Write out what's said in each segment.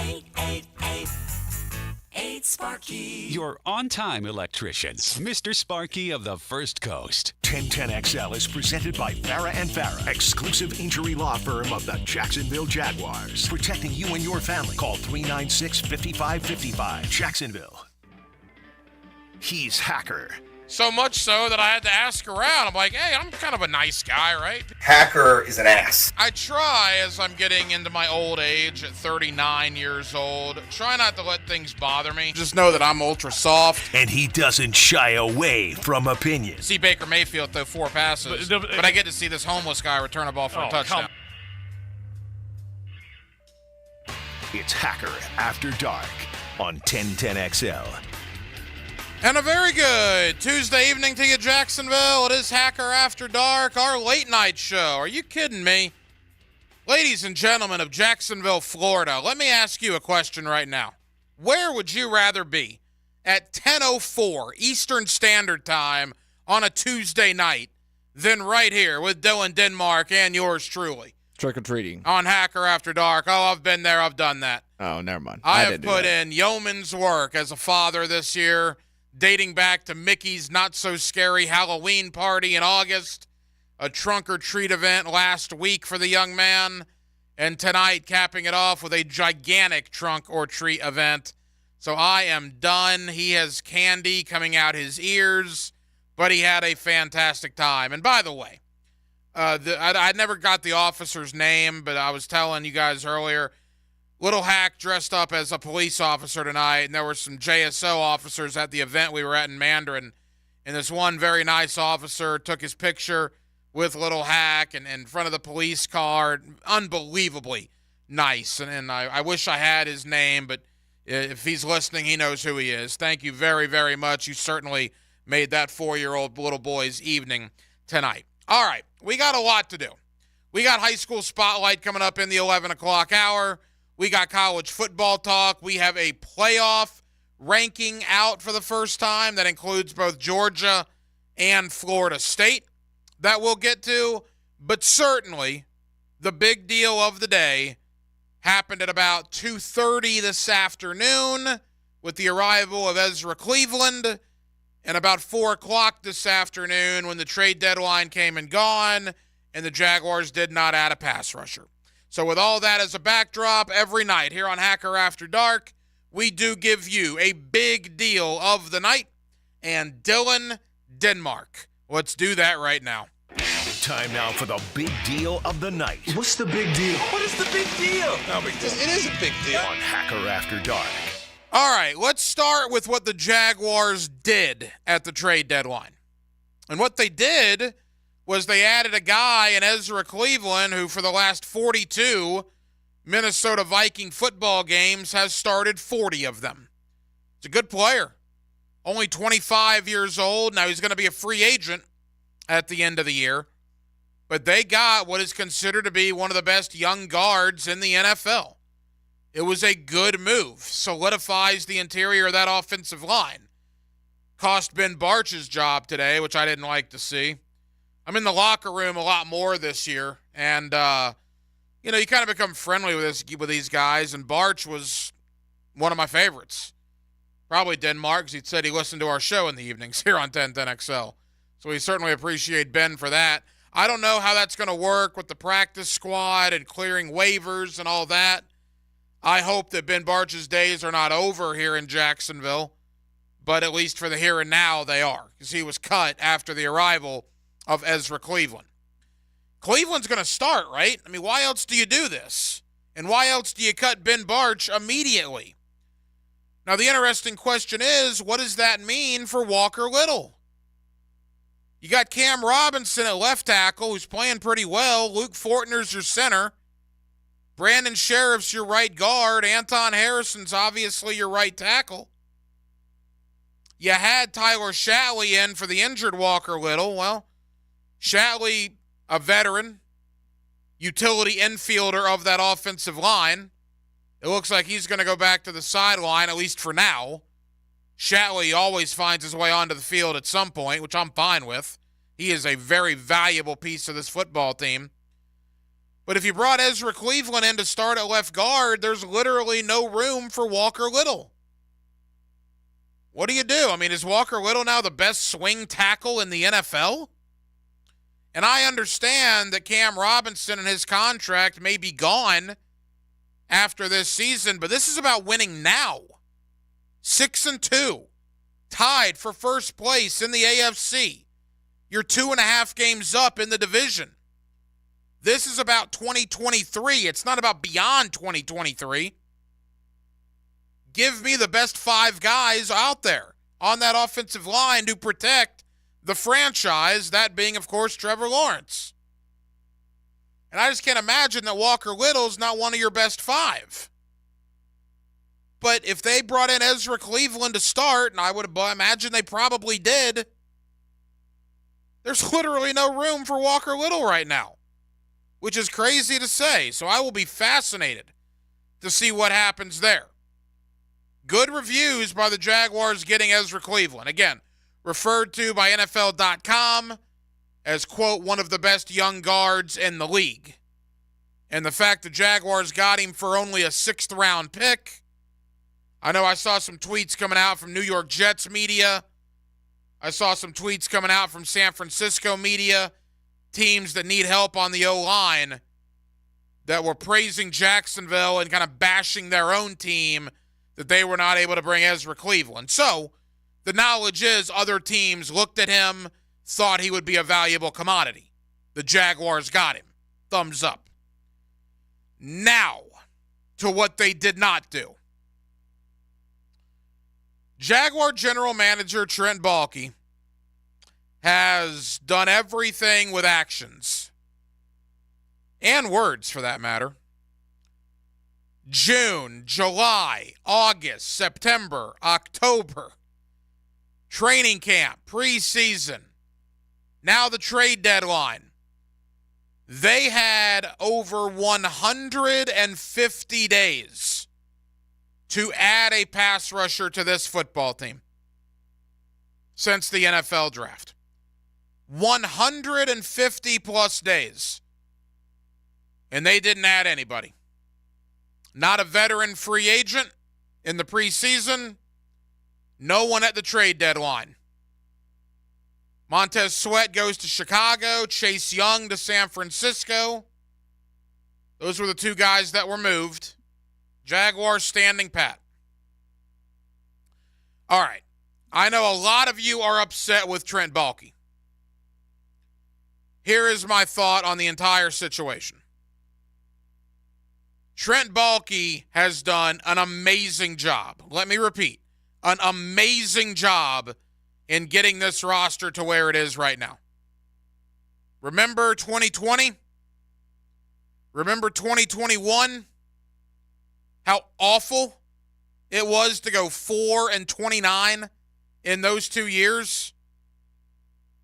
888-8-Sparky. Your on-time electrician, Mr. Sparky of the First Coast. 1010XL is presented by Farah and Farah, exclusive injury law firm of the Jacksonville Jaguars. Protecting you and your family. Call 396-5555. Jacksonville. He's Hacker. So much so that I had to ask around. I'm like, hey, I'm kind of a nice guy, right? Hacker is an ass. I try, as I'm getting into my old age at 39 years old, try not to let things bother me. Just know that I'm ultra soft. And he doesn't shy away from opinions. See Baker Mayfield throw 4 passes, but I get to see this homeless guy return a ball for a touchdown. It's Hacker After Dark on 1010XL. And a very good Tuesday evening to you, Jacksonville. It is Hacker After Dark, our late night show. Are you kidding me? Ladies and gentlemen of Jacksonville, Florida, let me ask you a question right now. Where would you rather be at 10:04 Eastern Standard Time on a Tuesday night than right here with Dylan Denmark and yours truly? Trick-or-treating. On Hacker After Dark. Oh, I've been there. I've done that. Oh, never mind. I have put in yeoman's work as a father this year, dating back to Mickey's not-so-scary Halloween party in August, a trunk-or-treat event last week for the young man, and tonight capping it off with a gigantic trunk-or-treat event. So I am done. He has candy coming out his ears, but he had a fantastic time. And by the way, I never got the officer's name, but I was telling you guys earlier, Little Hack dressed up as a police officer tonight, and there were some JSO officers at the event we were at in Mandarin. And this one very nice officer took his picture with Little Hack and in front of the police car. Unbelievably nice. And I wish I had his name, but if he's listening, he knows who he is. Thank you very, very much. You certainly made that 4-year-old little boy's evening tonight. All right, we got a lot to do. We got high school spotlight coming up in the 11 o'clock hour. We got college football talk. We have a playoff ranking out for the first time that includes both Georgia and Florida State that we'll get to. But certainly the big deal of the day happened at about 2:30 this afternoon with the arrival of Ezra Cleveland, and about 4 o'clock this afternoon when the trade deadline came and gone and the Jaguars did not add a pass rusher. So with all that as a backdrop, every night here on Hacker After Dark, we do give you a big deal of the night. And Dylan Denmark, let's do that right now. Time now for the big deal of the night. What's the big deal? What is the big deal? No big deal. It is a big deal. On Hacker After Dark. All right, let's start with what the Jaguars did at the trade deadline. And what they did was they added a guy in Ezra Cleveland who for the last 42 Minnesota Viking football games has started 40 of them. He's a good player. Only 25 years old. Now he's going to be a free agent at the end of the year. But they got what is considered to be one of the best young guards in the NFL. It was a good move. Solidifies the interior of that offensive line. Cost Ben Barch's job today, which I didn't like to see. I'm in the locker room a lot more this year, and, you kind of become friendly with these guys, and Barch was one of my favorites. Probably Denmark, because he said he listened to our show in the evenings here on 1010XL. So we certainly appreciate Ben for that. I don't know how that's going to work with the practice squad and clearing waivers and all that. I hope that Ben Barch's days are not over here in Jacksonville, but at least for the here and now, they are, because he was cut after the arrival of Ezra Cleveland. Cleveland's going to start, right? I mean, why else do you do this? And why else do you cut Ben Barch immediately? Now, the interesting question is, what does that mean for Walker Little? You got Cam Robinson at left tackle, who's playing pretty well. Luke Fortner's your center. Brandon Sheriff's your right guard. Anton Harrison's obviously your right tackle. You had Tyler Shatley in for the injured Walker Little. Well, Shatley, a veteran, utility infielder of that offensive line. It looks like he's going to go back to the sideline, at least for now. Shatley always finds his way onto the field at some point, which I'm fine with. He is a very valuable piece of this football team. But if you brought Ezra Cleveland in to start at left guard, there's literally no room for Walker Little. What do you do? I mean, is Walker Little now the best swing tackle in the NFL? And I understand that Cam Robinson and his contract may be gone after this season, but this is about winning now. 6-2, tied for first place in the AFC. You're 2.5 games up in the division. This is about 2023. It's not about beyond 2023. Give me the best 5 guys out there on that offensive line to protect the franchise, that being, of course, Trevor Lawrence. And I just can't imagine that Walker Little's not one of your best 5. But if they brought in Ezra Cleveland to start, and I would imagine they probably did, there's literally no room for Walker Little right now, which is crazy to say. So I will be fascinated to see what happens there. Good reviews by the Jaguars getting Ezra Cleveland. Again, referred to by NFL.com as, quote, one of the best young guards in the league. And the fact the Jaguars got him for only a 6th-round pick. I know I saw some tweets coming out from New York Jets media. I saw some tweets coming out from San Francisco media, teams that need help on the O-line, that were praising Jacksonville and kind of bashing their own team that they were not able to bring Ezra Cleveland. So the knowledge is other teams looked at him, thought he would be a valuable commodity. The Jaguars got him. Thumbs up. Now to what they did not do. Jaguar general manager Trent Baalke has done everything with actions and words, for that matter. June, July, August, September, October, training camp, preseason, now the trade deadline. They had over 150 days to add a pass rusher to this football team since the NFL draft. 150 plus days. And they didn't add anybody. Not a veteran free agent in the preseason. No one at the trade deadline. Montez Sweat goes to Chicago. Chase Young to San Francisco. Those were the 2 guys that were moved. Jaguars standing pat. All right. I know a lot of you are upset with Trent Baalke. Here is my thought on the entire situation. Trent Baalke has done an amazing job. Let me repeat. An amazing job in getting this roster to where it is right now. Remember 2020? Remember 2021? How awful it was to go 4-29 in those 2 years?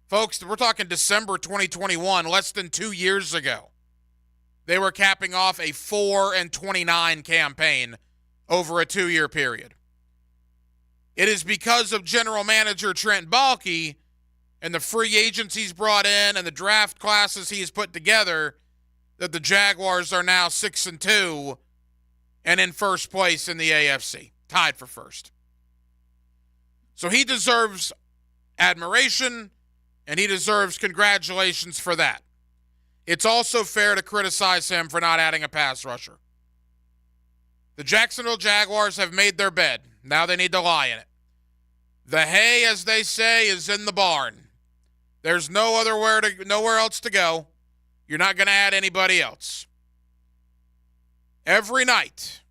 Folks, we're talking December 2021, less than 2 years ago. They were capping off a 4-29 campaign over a 2-year period. It is because of general manager Trent Baalke and the free agents he's brought in and the draft classes he's put together that the Jaguars are now 6-2 and in first place in the AFC, tied for first. So he deserves admiration and he deserves congratulations for that. It's also fair to criticize him for not adding a pass rusher. The Jacksonville Jaguars have made their bed. Now they need to lie in it. The hay, as they say, is in the barn. There's nowhere else to go. You're not going to add anybody else. Every night,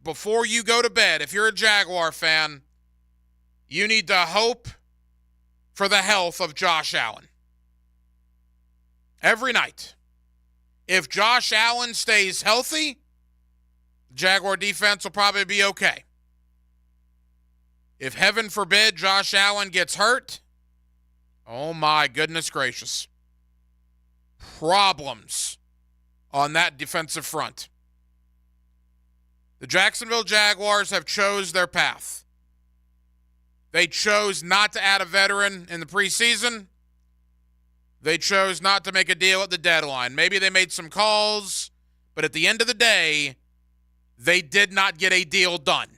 before you go to bed, if you're a Jaguar fan, you need to hope for the health of Josh Allen. Every night. If Josh Allen stays healthy, the Jaguar defense will probably be okay. If, heaven forbid, Josh Allen gets hurt, oh my goodness gracious. Problems on that defensive front. The Jacksonville Jaguars have chose their path. They chose not to add a veteran in the preseason. They chose not to make a deal at the deadline. Maybe they made some calls. But at the end of the day, they did not get a deal done.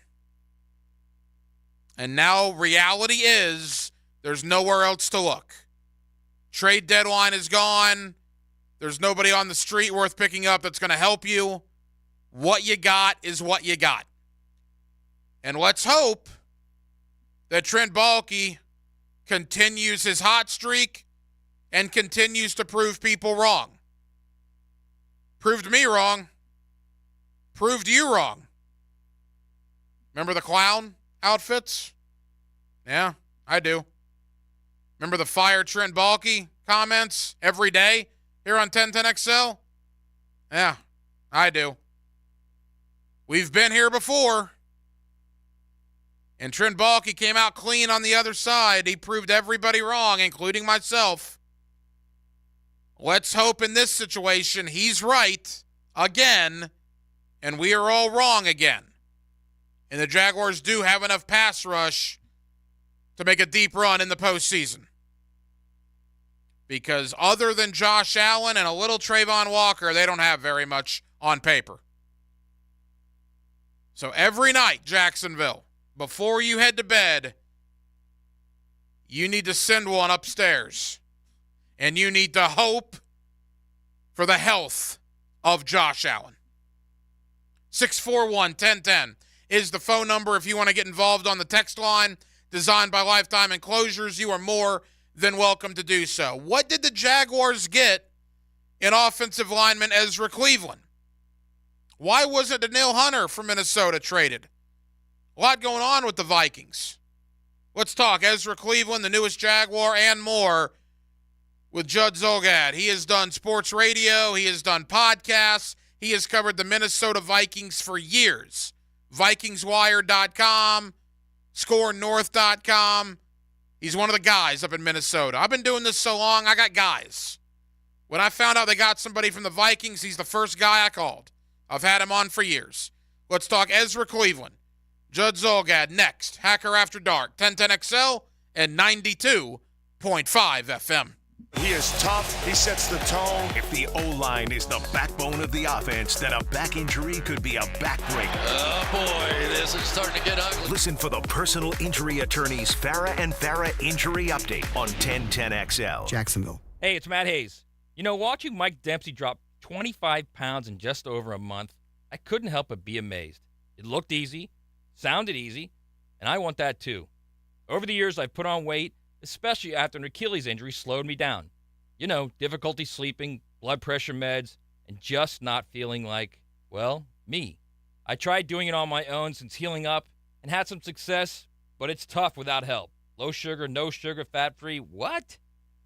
And now reality is there's nowhere else to look. Trade deadline is gone. There's nobody on the street worth picking up that's going to help you. What you got is what you got. And let's hope that Trent Baalke continues his hot streak and continues to prove people wrong. Proved me wrong. Proved you wrong. Remember the clown outfits? Yeah, I do. Remember the fire Trent Baalke comments every day here on 1010XL? Yeah, I do. We've been here before. And Trent Baalke came out clean on the other side. He proved everybody wrong, including myself. Let's hope in this situation he's right again, and we are all wrong again. And the Jaguars do have enough pass rush to make a deep run in the postseason. Because other than Josh Allen and a little Trayvon Walker, they don't have very much on paper. So every night, Jacksonville, before you head to bed, you need to send one upstairs. And you need to hope for the health of Josh Allen. 641-1010 is the phone number if you want to get involved on the text line. Designed by Lifetime Enclosures, you are more than welcome to do so. What did the Jaguars get in offensive lineman Ezra Cleveland? Why wasn't Danielle Hunter from Minnesota traded? A lot going on with the Vikings. Let's talk Ezra Cleveland, the newest Jaguar, and more with Judd Zulgad. He has done sports radio. He has done podcasts. He has covered the Minnesota Vikings for years. VikingsWire.com, ScoreNorth.com. He's one of the guys up in Minnesota. I've been doing this so long, I got guys. When I found out they got somebody from the Vikings, he's the first guy I called. I've had him on for years. Let's talk Ezra Cleveland. Judd Zulgad next. Hacker After Dark, 1010XL and 92.5 FM. He is tough. He sets the tone. If the O-line is the backbone of the offense, then a back injury could be a backbreaker. Oh, boy, this is starting to get ugly. Listen for the personal injury attorneys Farah and Farah Injury Update on 1010XL. Jacksonville. Hey, it's Matt Hayes. You know, watching Mike Dempsey drop 25 pounds in just over a month, I couldn't help but be amazed. It looked easy, sounded easy, and I want that too. Over the years, I've put on weight, especially after an Achilles injury slowed me down. You know, difficulty sleeping, blood pressure meds, and just not feeling like, well, me. I tried doing it on my own since healing up and had some success, but it's tough without help. Low sugar, no sugar, fat-free, what?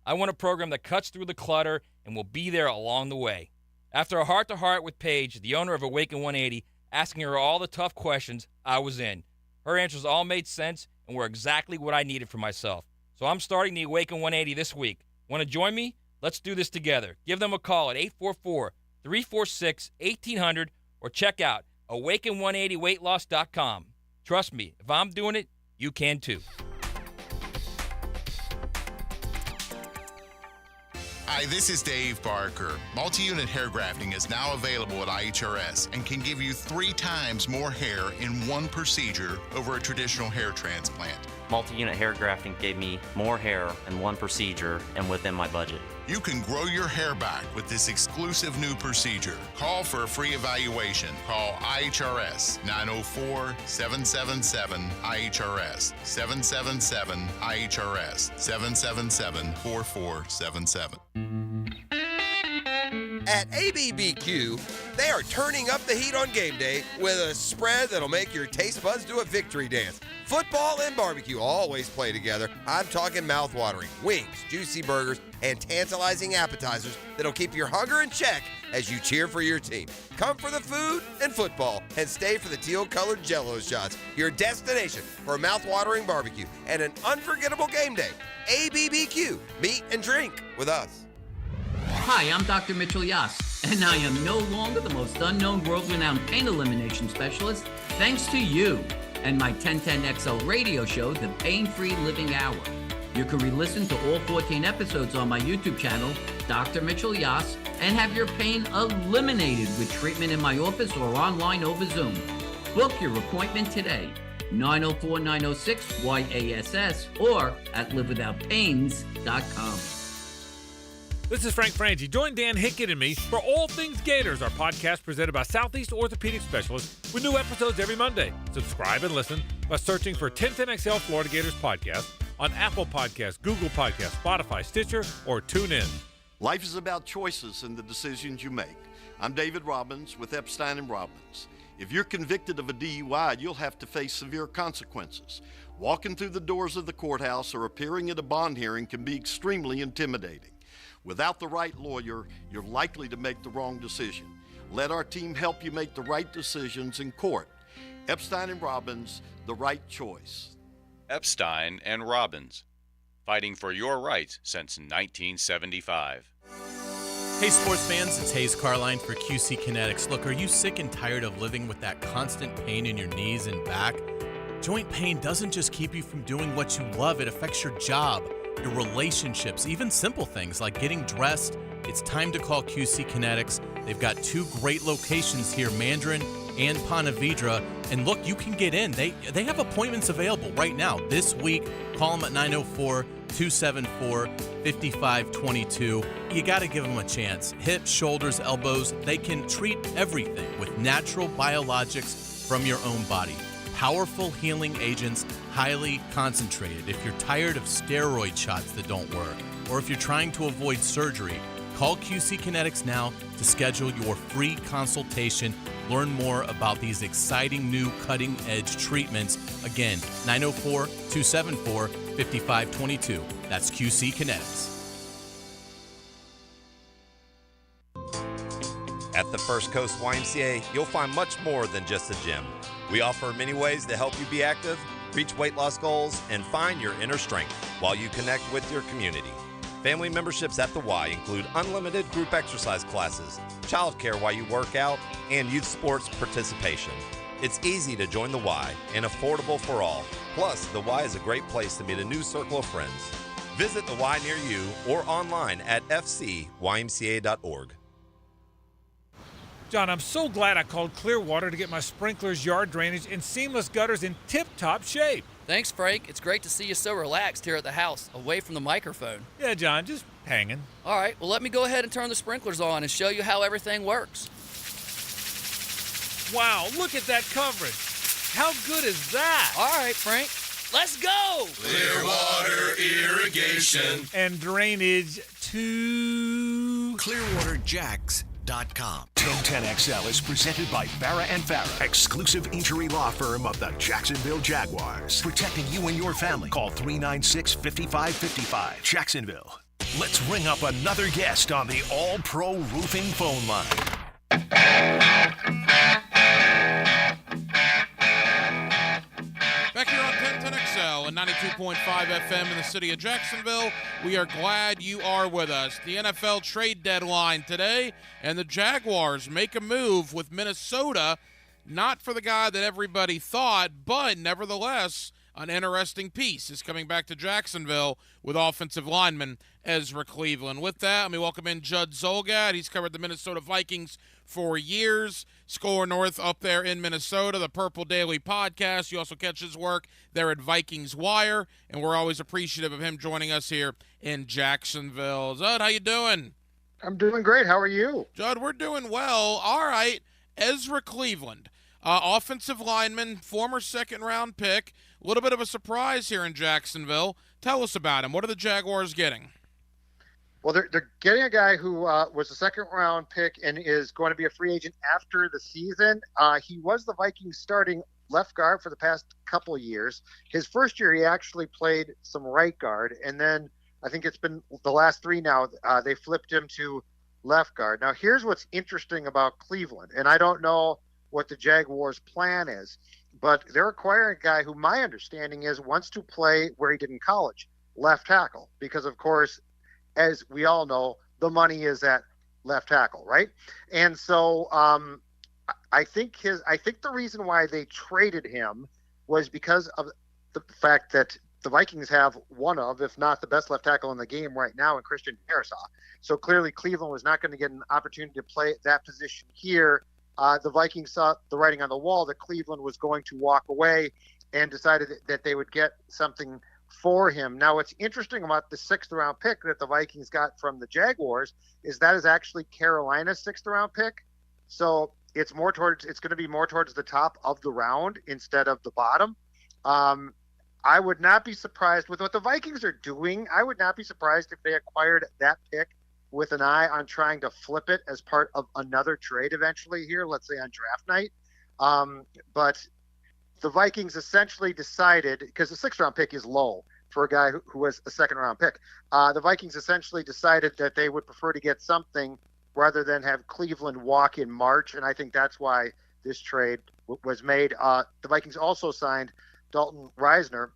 I want a program that cuts through the clutter and will be there along the way. After a heart-to-heart with Paige, the owner of Awaken 180, asking her all the tough questions, I was in. Her answers all made sense and were exactly what I needed for myself. So I'm starting the Awaken 180 this week. Want to join me? Let's do this together. Give them a call at 844-346-1800 or check out awaken180weightloss.com. Trust me, if I'm doing it, you can too. Hi, this is Dave Barker. Multi-unit hair grafting is now available at IHRS and can give you 3 times more hair in one procedure over a traditional hair transplant. Multi-unit hair grafting gave me more hair in one procedure and within my budget. You can grow your hair back with this exclusive new procedure. Call for a free evaluation. Call IHRS 904-777-IHRS 777-IHRS 777-4477. At ABBQ, they are turning up the heat on game day with a spread that'll make your taste buds do a victory dance. Football and barbecue always play together. I'm talking mouth-watering wings, juicy burgers, and tantalizing appetizers that'll keep your hunger in check as you cheer for your team. Come for the food and football, and stay for the teal-colored Jell-O shots, your destination for mouth-watering barbecue and an unforgettable game day. ABBQ, meet and drink with us. Hi, I'm Dr. Mitchell Yass, and I am no longer the most unknown world-renowned pain elimination specialist thanks to you and my 1010XL radio show, The Pain-Free Living Hour. You can re-listen to all 14 episodes on my YouTube channel, Dr. Mitchell Yas, and have your pain eliminated with treatment in my office or online over Zoom. Book your appointment today. 904-906-YASS or at livewithoutpains.com. This is Frank Frangie. Join Dan Hickett and me for All Things Gators, our podcast presented by Southeast Orthopedic Specialists with new episodes every Monday. Subscribe and listen by searching for 1010XL Florida Gators podcast on Apple Podcasts, Google Podcasts, Spotify, Stitcher, or TuneIn. Life is about choices and the decisions you make. I'm David Robbins with Epstein & Robbins. If you're convicted of a DUI, you'll have to face severe consequences. Walking through the doors of the courthouse or appearing at a bond hearing can be extremely intimidating. Without the right lawyer, you're likely to make the wrong decision. Let our team help you make the right decisions in court. Epstein & Robbins, the right choice. Epstein & Robbins, fighting for your rights since 1975. Hey sports fans, it's Hayes Carline for QC Kinetics. Look, are you sick and tired of living with that constant pain in your knees and back? Joint pain doesn't just keep you from doing what you love, it affects your job, your relationships, even simple things like getting dressed. It's time to call QC Kinetics. They've got 2 great locations here, Mandarin and Ponte Vedra. And look, you can get in. They have appointments available right now. This week, call them at 904-274-5522. You got to give them a chance. Hips, shoulders, elbows, they can treat everything with natural biologics from your own body. Powerful healing agents, highly concentrated. If you're tired of steroid shots that don't work, or if you're trying to avoid surgery, call QC Kinetics now to schedule your free consultation. Learn more about these exciting new cutting-edge treatments. Again, 904-274-5522. That's QC Kinetics. At the First Coast YMCA, you'll find much more than just a gym. We offer many ways to help you be active, reach weight loss goals, and find your inner strength while you connect with your community. Family memberships at the Y include unlimited group exercise classes, childcare while you work out, and youth sports participation. It's easy to join the Y and affordable for all. Plus, the Y is a great place to meet a new circle of friends. Visit the Y near you or online at fcymca.org. John, I'm so glad I called Clearwater to get my sprinklers, yard drainage, and seamless gutters in tip-top shape. Thanks, Frank. It's great to see you so relaxed here at the house, away from the microphone. Yeah, John, just hanging. All right, well, let me go ahead and turn the sprinklers on and show you how everything works. Wow, look at that coverage. How good is that? All right, Frank, let's go. Clearwater Irrigation and Drainage to ClearwaterJacks.com. 1010XL is presented by Farah and Farah, exclusive injury law firm of the Jacksonville Jaguars. Protecting you and your family. Call 396-5555. Jacksonville. Let's ring up another guest on the All-Pro Roofing phone line. Back here on 1010XL and 92.5 FM in the city of Jacksonville, we are glad you are with us. The NFL trade deadline today, and the Jaguars make a move with Minnesota, not for the guy that everybody thought, but nevertheless, an interesting piece is coming back to Jacksonville with offensive lineman Ezra Cleveland. With that, let me welcome in Judd Zolgad. He's covered the Minnesota Vikings for years. Score North up there in Minnesota, the Purple Daily podcast. You also catch his work there at Vikings Wire, and we're always appreciative of him joining us here in Jacksonville. Judd, how you doing? I'm doing great. How are you? Judd, we're doing well. All right, Ezra Cleveland, offensive lineman, former second-round pick. A little bit of a surprise here in Jacksonville. Tell us about him. What are the Jaguars getting? Well, they're getting a guy who was a second-round pick and is going to be a free agent after the season. He was the Vikings starting left guard for the past couple of years. His first year, he actually played some right guard, and then I think it's been the last 3 now, they flipped him to left guard. Now, here's what's interesting about Cleveland, and I don't know what the Jaguars' plan is, but they're acquiring a guy who my understanding is wants to play where he did in college, left tackle, because, of course, as we all know, the money is at left tackle, right? And so I think the reason why they traded him was because of the fact that the Vikings have one of, if not the best left tackle in the game right now in Christian Darrisaw. So clearly Cleveland was not going to get an opportunity to play that position here. The Vikings saw the writing on the wall that Cleveland was going to walk away and decided that they would get something for him. Now, what's interesting about the 6th-round pick that the Vikings got from the Jaguars is that is actually Carolina's 6th-round pick. So it's going to be more towards the top of the round instead of the bottom. I would not be surprised with what the Vikings are doing. I would not be surprised if they acquired that pick with an eye on trying to flip it as part of another trade eventually here, let's say on draft night. But the Vikings essentially decided, because the 6th-round pick is low for a guy who was a 2nd-round pick, the Vikings essentially decided that they would prefer to get something rather than have Cleveland walk in March, and I think that's why this trade was made. The Vikings also signed Dalton Reisner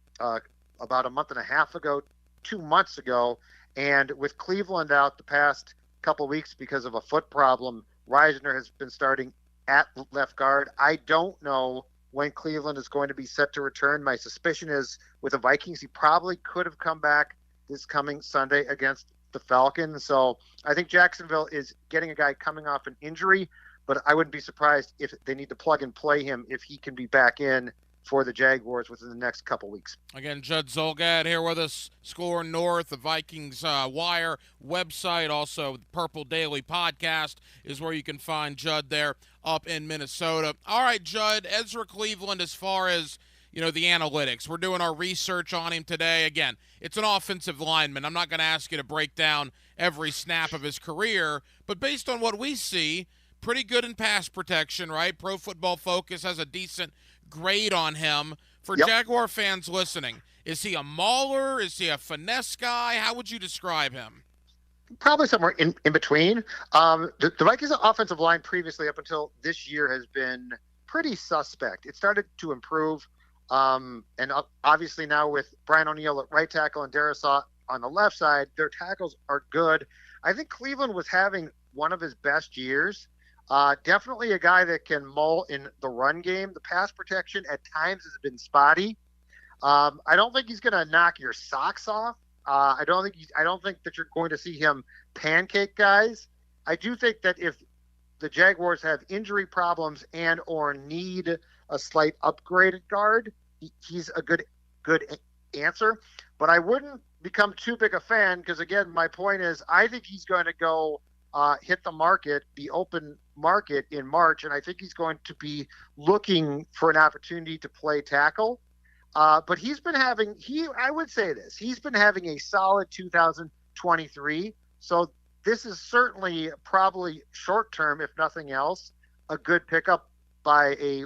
about a month and a half ago, 2 months ago, and with Cleveland out the past couple of weeks because of a foot problem, Reisner has been starting at left guard. I don't know when Cleveland is going to be set to return. My suspicion is with the Vikings, he probably could have come back this coming Sunday against the Falcons. So I think Jacksonville is getting a guy coming off an injury, but I wouldn't be surprised if they need to plug and play him if he can be back in for the Jaguars within the next couple weeks. Again, Judd Zulgad here with us, Score North, the Vikings Wire website, also Purple Daily Podcast is where you can find Judd there up in Minnesota. All right, Judd, Ezra Cleveland, as far as, the analytics, we're doing our research on him today. Again, it's an offensive lineman. I'm not going to ask you to break down every snap of his career, but based on what we see, pretty good in pass protection, right? Pro Football Focus has a decent grade on him. For Jaguar fans listening, is he a mauler? Is he a finesse guy? How would you describe him? Probably somewhere in between. The Vikings' offensive line previously up until this year has been pretty suspect. It started to improve, and obviously now with Brian O'Neill at right tackle and Darrisaw on the left side, their tackles are good. I think Cleveland was having one of his best years. Definitely a guy that can mull in the run game. The pass protection at times has been spotty. I don't think he's going to knock your socks off. I don't think that you're going to see him pancake guys. I do think that if the Jaguars have injury problems and or need a slight upgrade at guard, he's a good answer. But I wouldn't become too big a fan because, again, my point is I think he's going to go hit the market, the open market in March, and I think he's going to be looking for an opportunity to play tackle. But he's been having a solid 2023. So this is certainly probably short term, if nothing else, a good pickup by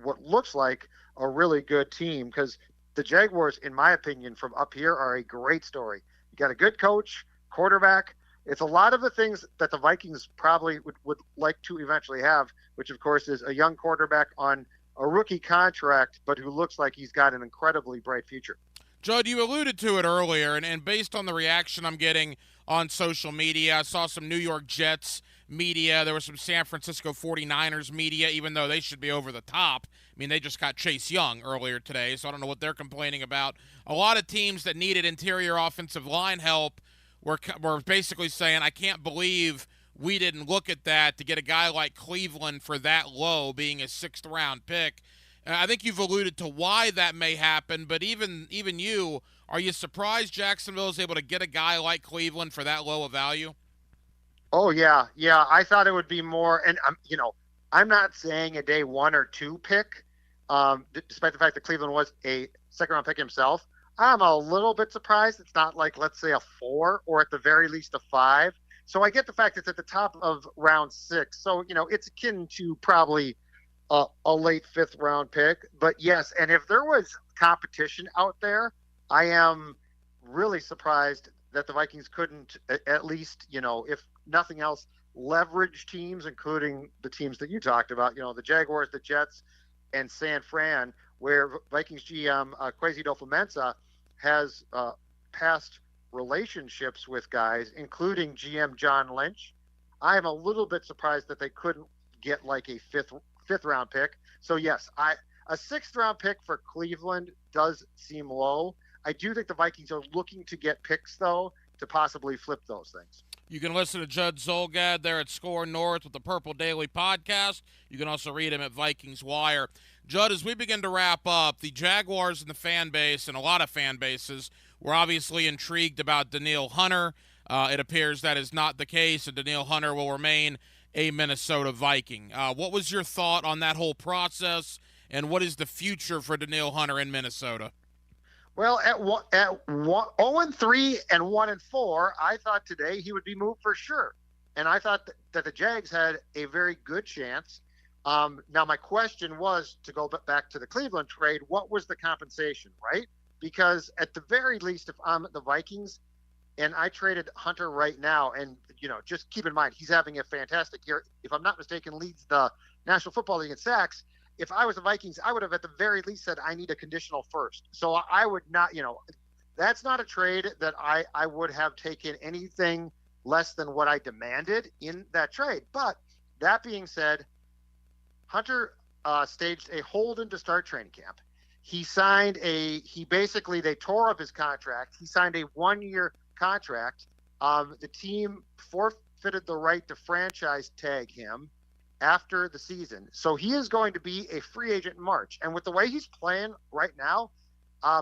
what looks like a really good team, because the Jaguars, in my opinion, from up here are a great story. You got a good coach, quarterback. It's a lot of the things that the Vikings probably would like to eventually have, which, of course, is a young quarterback on a rookie contract, but who looks like he's got an incredibly bright future. Judd, you alluded to it earlier, and based on the reaction I'm getting on social media, I saw some New York Jets media. There was some San Francisco 49ers media, even though they should be over the top. I mean, they just got Chase Young earlier today, so I don't know what they're complaining about. A lot of teams that needed interior offensive line help were basically saying, I can't believe we didn't look at that to get a guy like Cleveland for that low, being a 6th-round pick. I think you've alluded to why that may happen, but even you, are you surprised Jacksonville is able to get a guy like Cleveland for that low of value? Oh, yeah. I thought it would be more, and I'm not saying a day 1 or 2 pick, despite the fact that Cleveland was a 2nd-round pick himself. I'm a little bit surprised it's not like, let's say, a 4 or at the very least a 5. So I get the fact it's at the top of round 6. So, it's akin to probably a late 5th round pick. But yes, and if there was competition out there, I am really surprised that the Vikings couldn't at least, if nothing else, leverage teams, including the teams that you talked about, the Jaguars, the Jets, and San Fran, where Vikings GM Kwesi Adofo-Mensah has past relationships with guys, including GM John Lynch. I am a little bit surprised that they couldn't get like a fifth round pick. So yes, a 6th round pick for Cleveland does seem low. I do think the Vikings are looking to get picks, though, to possibly flip those things. You can listen to Judd Zolgad there at Score North with the Purple Daily podcast. You can also read him at Vikings Wire. Judd, as we begin to wrap up, the Jaguars and the fan base, and a lot of fan bases, were obviously intrigued about Danielle Hunter. It appears that is not the case, and Danielle Hunter will remain a Minnesota Viking. What was your thought on that whole process, and what is the future for Danielle Hunter in Minnesota? Well, at 0-3 and 1-4, I thought today he would be moved for sure. And I thought that the Jags had a very good chance. Now, my question was, to go back to the Cleveland trade, what was the compensation, right? Because at the very least, if I'm the Vikings and I traded Hunter right now, and, just keep in mind, he's having a fantastic year. If I'm not mistaken, leads the National Football League in sacks. If I was the Vikings, I would have at the very least said I need a conditional first. So I would not, that's not a trade that I would have taken anything less than what I demanded in that trade. But that being said, Hunter staged a hold-in to start training camp. They tore up his contract. He signed a 1-year contract. The team forfeited the right to franchise tag him after the season. So he is going to be a free agent in March. And with the way he's playing right now,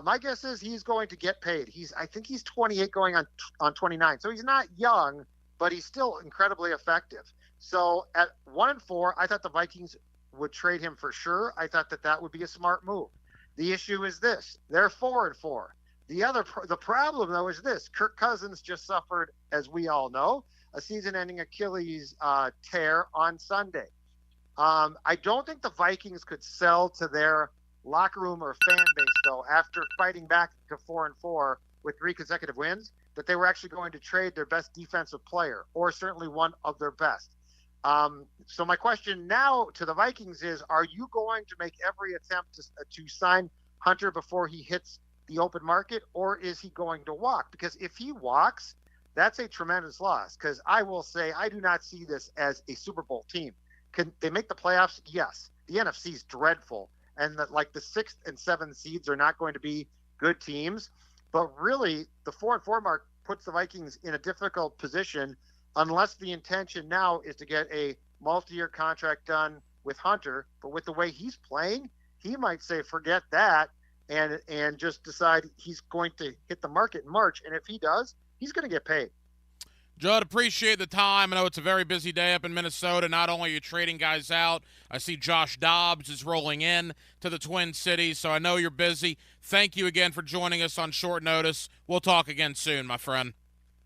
my guess is he's going to get paid. I think he's 28 going on 29. So he's not young, but he's still incredibly effective. So at 1-4, I thought the Vikings would trade him for sure. I thought that would be a smart move. The issue is this. They're 4-4. The problem, though, is this. Kirk Cousins just suffered, as we all know, a season-ending Achilles tear on Sunday. I don't think the Vikings could sell to their locker room or fan base, though, after fighting back to 4-4 with 3 consecutive wins, that they were actually going to trade their best defensive player, or certainly one of their best. So my question now to the Vikings is, are you going to make every attempt to sign Hunter before he hits the open market, or is he going to walk? Because if he walks, that's a tremendous loss, because I will say I do not see this as a Super Bowl team. Can they make the playoffs? Yes. The NFC is dreadful, and the 6th and 7th seeds are not going to be good teams. But really, the 4-4 mark puts the Vikings in a difficult position unless the intention now is to get a multi-year contract done with Hunter. But with the way he's playing, he might say, forget that, and just decide he's going to hit the market in March. And if he does, he's going to get paid. Judd, appreciate the time. I know it's a very busy day up in Minnesota. Not only are you trading guys out, I see Josh Dobbs is rolling in to the Twin Cities, so I know you're busy. Thank you again for joining us on short notice. We'll talk again soon, my friend.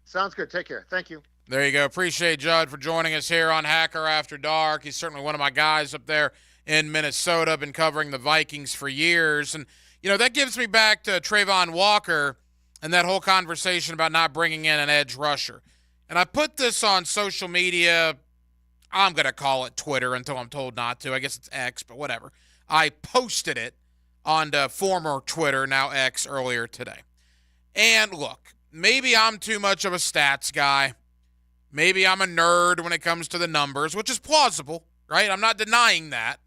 Sounds good. Take care. Thank you. There you go. Appreciate Judd for joining us here on Hacker After Dark. He's certainly one of my guys up there in Minnesota. Been covering the Vikings for years. And, that gives me back to Trayvon Walker and that whole conversation about not bringing in an edge rusher. And I put this on social media. I'm going to call it Twitter until I'm told not to. I guess it's X, but whatever. I posted it on former Twitter, now X, earlier today. And look, maybe I'm too much of a stats guy. Maybe I'm a nerd when it comes to the numbers, which is plausible, right? I'm not denying that.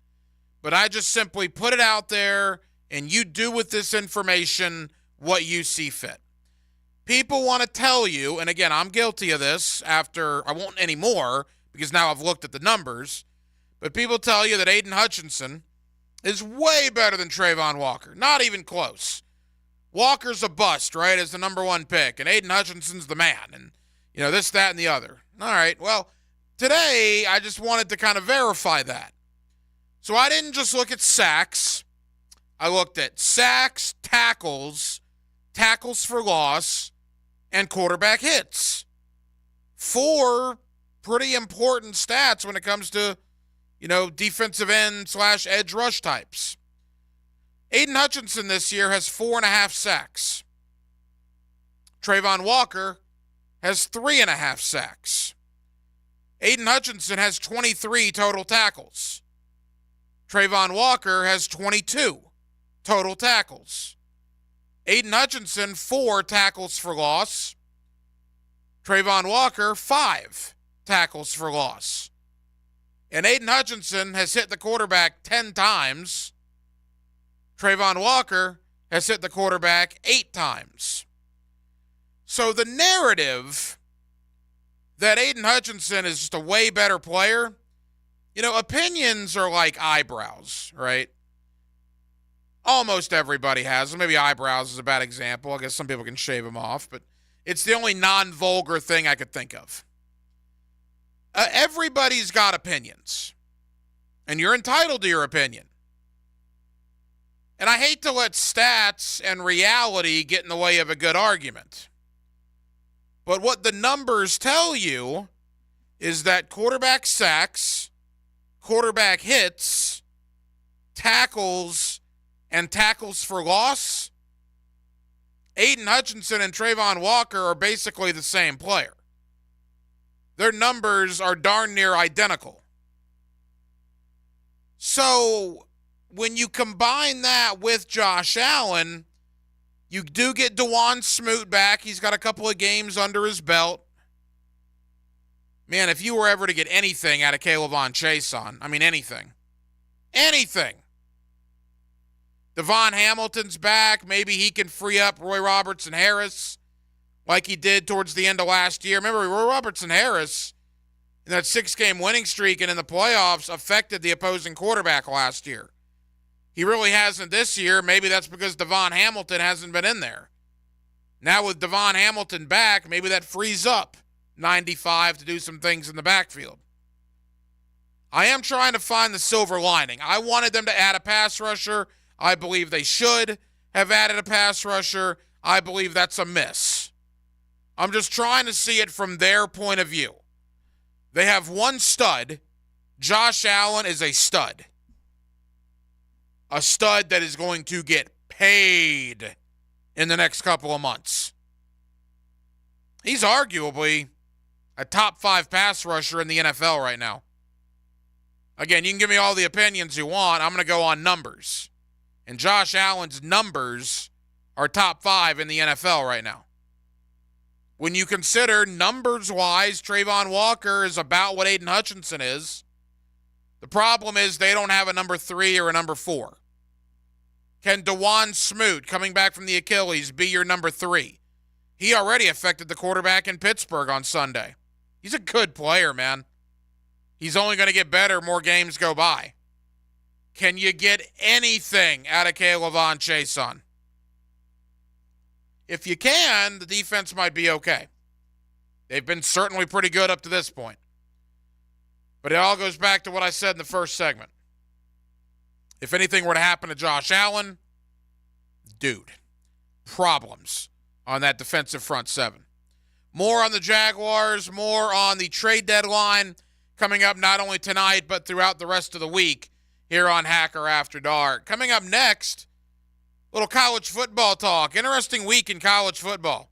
But I just simply put it out there, and you do with this information what you see fit. People want to tell you, and again, I'm guilty of this after, I won't anymore because now I've looked at the numbers, but people tell you that Aiden Hutchinson is way better than Trayvon Walker. Not even close. Walker's a bust, right, as the number 1 pick, and Aiden Hutchinson's the man, and, this, that, and the other. All right, well, today I just wanted to kind of verify that. So I didn't just look at sacks. I looked at sacks, tackles for loss, and quarterback hits. 4 pretty important stats when it comes to, defensive end / edge rush types. Aiden Hutchinson this year has 4.5 sacks. Trayvon Walker has 3.5 sacks. Aiden Hutchinson has 23 total tackles. Trayvon Walker has 22 total tackles. Aiden Hutchinson, 4 tackles for loss. Trayvon Walker, 5 tackles for loss. And Aiden Hutchinson has hit the quarterback 10 times. Trayvon Walker has hit the quarterback 8 times. So the narrative that Aiden Hutchinson is just a way better player, opinions are like eyebrows, right? Almost everybody has them. Maybe eyebrows is a bad example. I guess some people can shave them off, but it's the only non-vulgar thing I could think of. Everybody's got opinions, and you're entitled to your opinion. And I hate to let stats and reality get in the way of a good argument. But what the numbers tell you is that quarterback sacks, quarterback hits, tackles, and tackles for loss, Aiden Hutchinson and Travon Walker are basically the same player. Their numbers are darn near identical. So when you combine that with Josh Allen, you do get DeJuan Smoot back. He's got a couple of games under his belt. Man, if you were ever to get anything out of K'Lavon Chaisson, anything. Devon Hamilton's back. Maybe he can free up Roy Robertson Harris like he did towards the end of last year. Remember, Roy Robertson Harris, in that 6-game winning streak and in the playoffs, affected the opposing quarterback last year. He really hasn't this year. Maybe that's because Devon Hamilton hasn't been in there. Now with Devon Hamilton back, maybe that frees up 95 to do some things in the backfield. I am trying to find the silver lining. I wanted them to add a pass rusher. I believe they should have added a pass rusher. I believe that's a miss. I'm just trying to see it from their point of view. They have one stud. Josh Allen is a stud. A stud that is going to get paid in the next couple of months. He's arguably a top 5 pass rusher in the NFL right now. Again, you can give me all the opinions you want. I'm going to go on numbers. And Josh Allen's numbers are top 5 in the NFL right now. When you consider numbers-wise, Travon Walker is about what Aiden Hutchinson is. The problem is they don't have a number 3 or a number 4. Can DeJuan Smoot, coming back from the Achilles, be your number 3? He already affected the quarterback in Pittsburgh on Sunday. He's a good player, man. He's only going to get better more games go by. Can you get anything out of K'Lavon Chaisson? If you can, the defense might be okay. They've been certainly pretty good up to this point. But it all goes back to what I said in the first segment. If anything were to happen to Josh Allen, dude, problems on that defensive front 7. More on the Jaguars, more on the trade deadline coming up not only tonight but throughout the rest of the week here on Hacker After Dark. Coming up next, little college football talk. Interesting week in college football.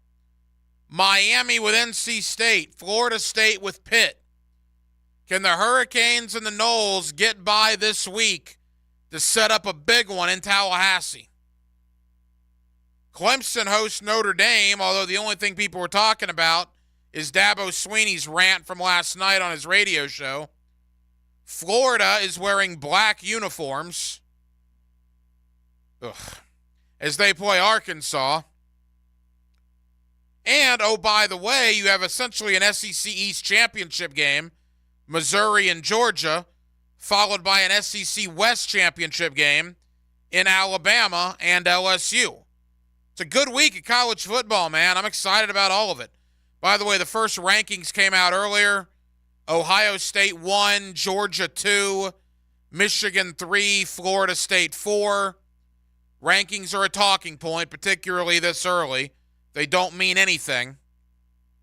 Miami with NC State, Florida State with Pitt. Can the Hurricanes and the Noles get by this week to set up a big one in Tallahassee? Clemson hosts Notre Dame, although the only thing people were talking about is Dabo Swinney's rant from last night on his radio show. Florida is wearing black uniforms as they play Arkansas. And, oh, by the way, you have essentially an SEC East championship game, Missouri and Georgia, followed by an SEC West championship game in Alabama and LSU. It's a good week of college football, man. I'm excited about all of it. By the way, the first rankings came out earlier. Ohio State 1, Georgia 2, Michigan 3, Florida State 4. Rankings are a talking point, particularly this early. They don't mean anything.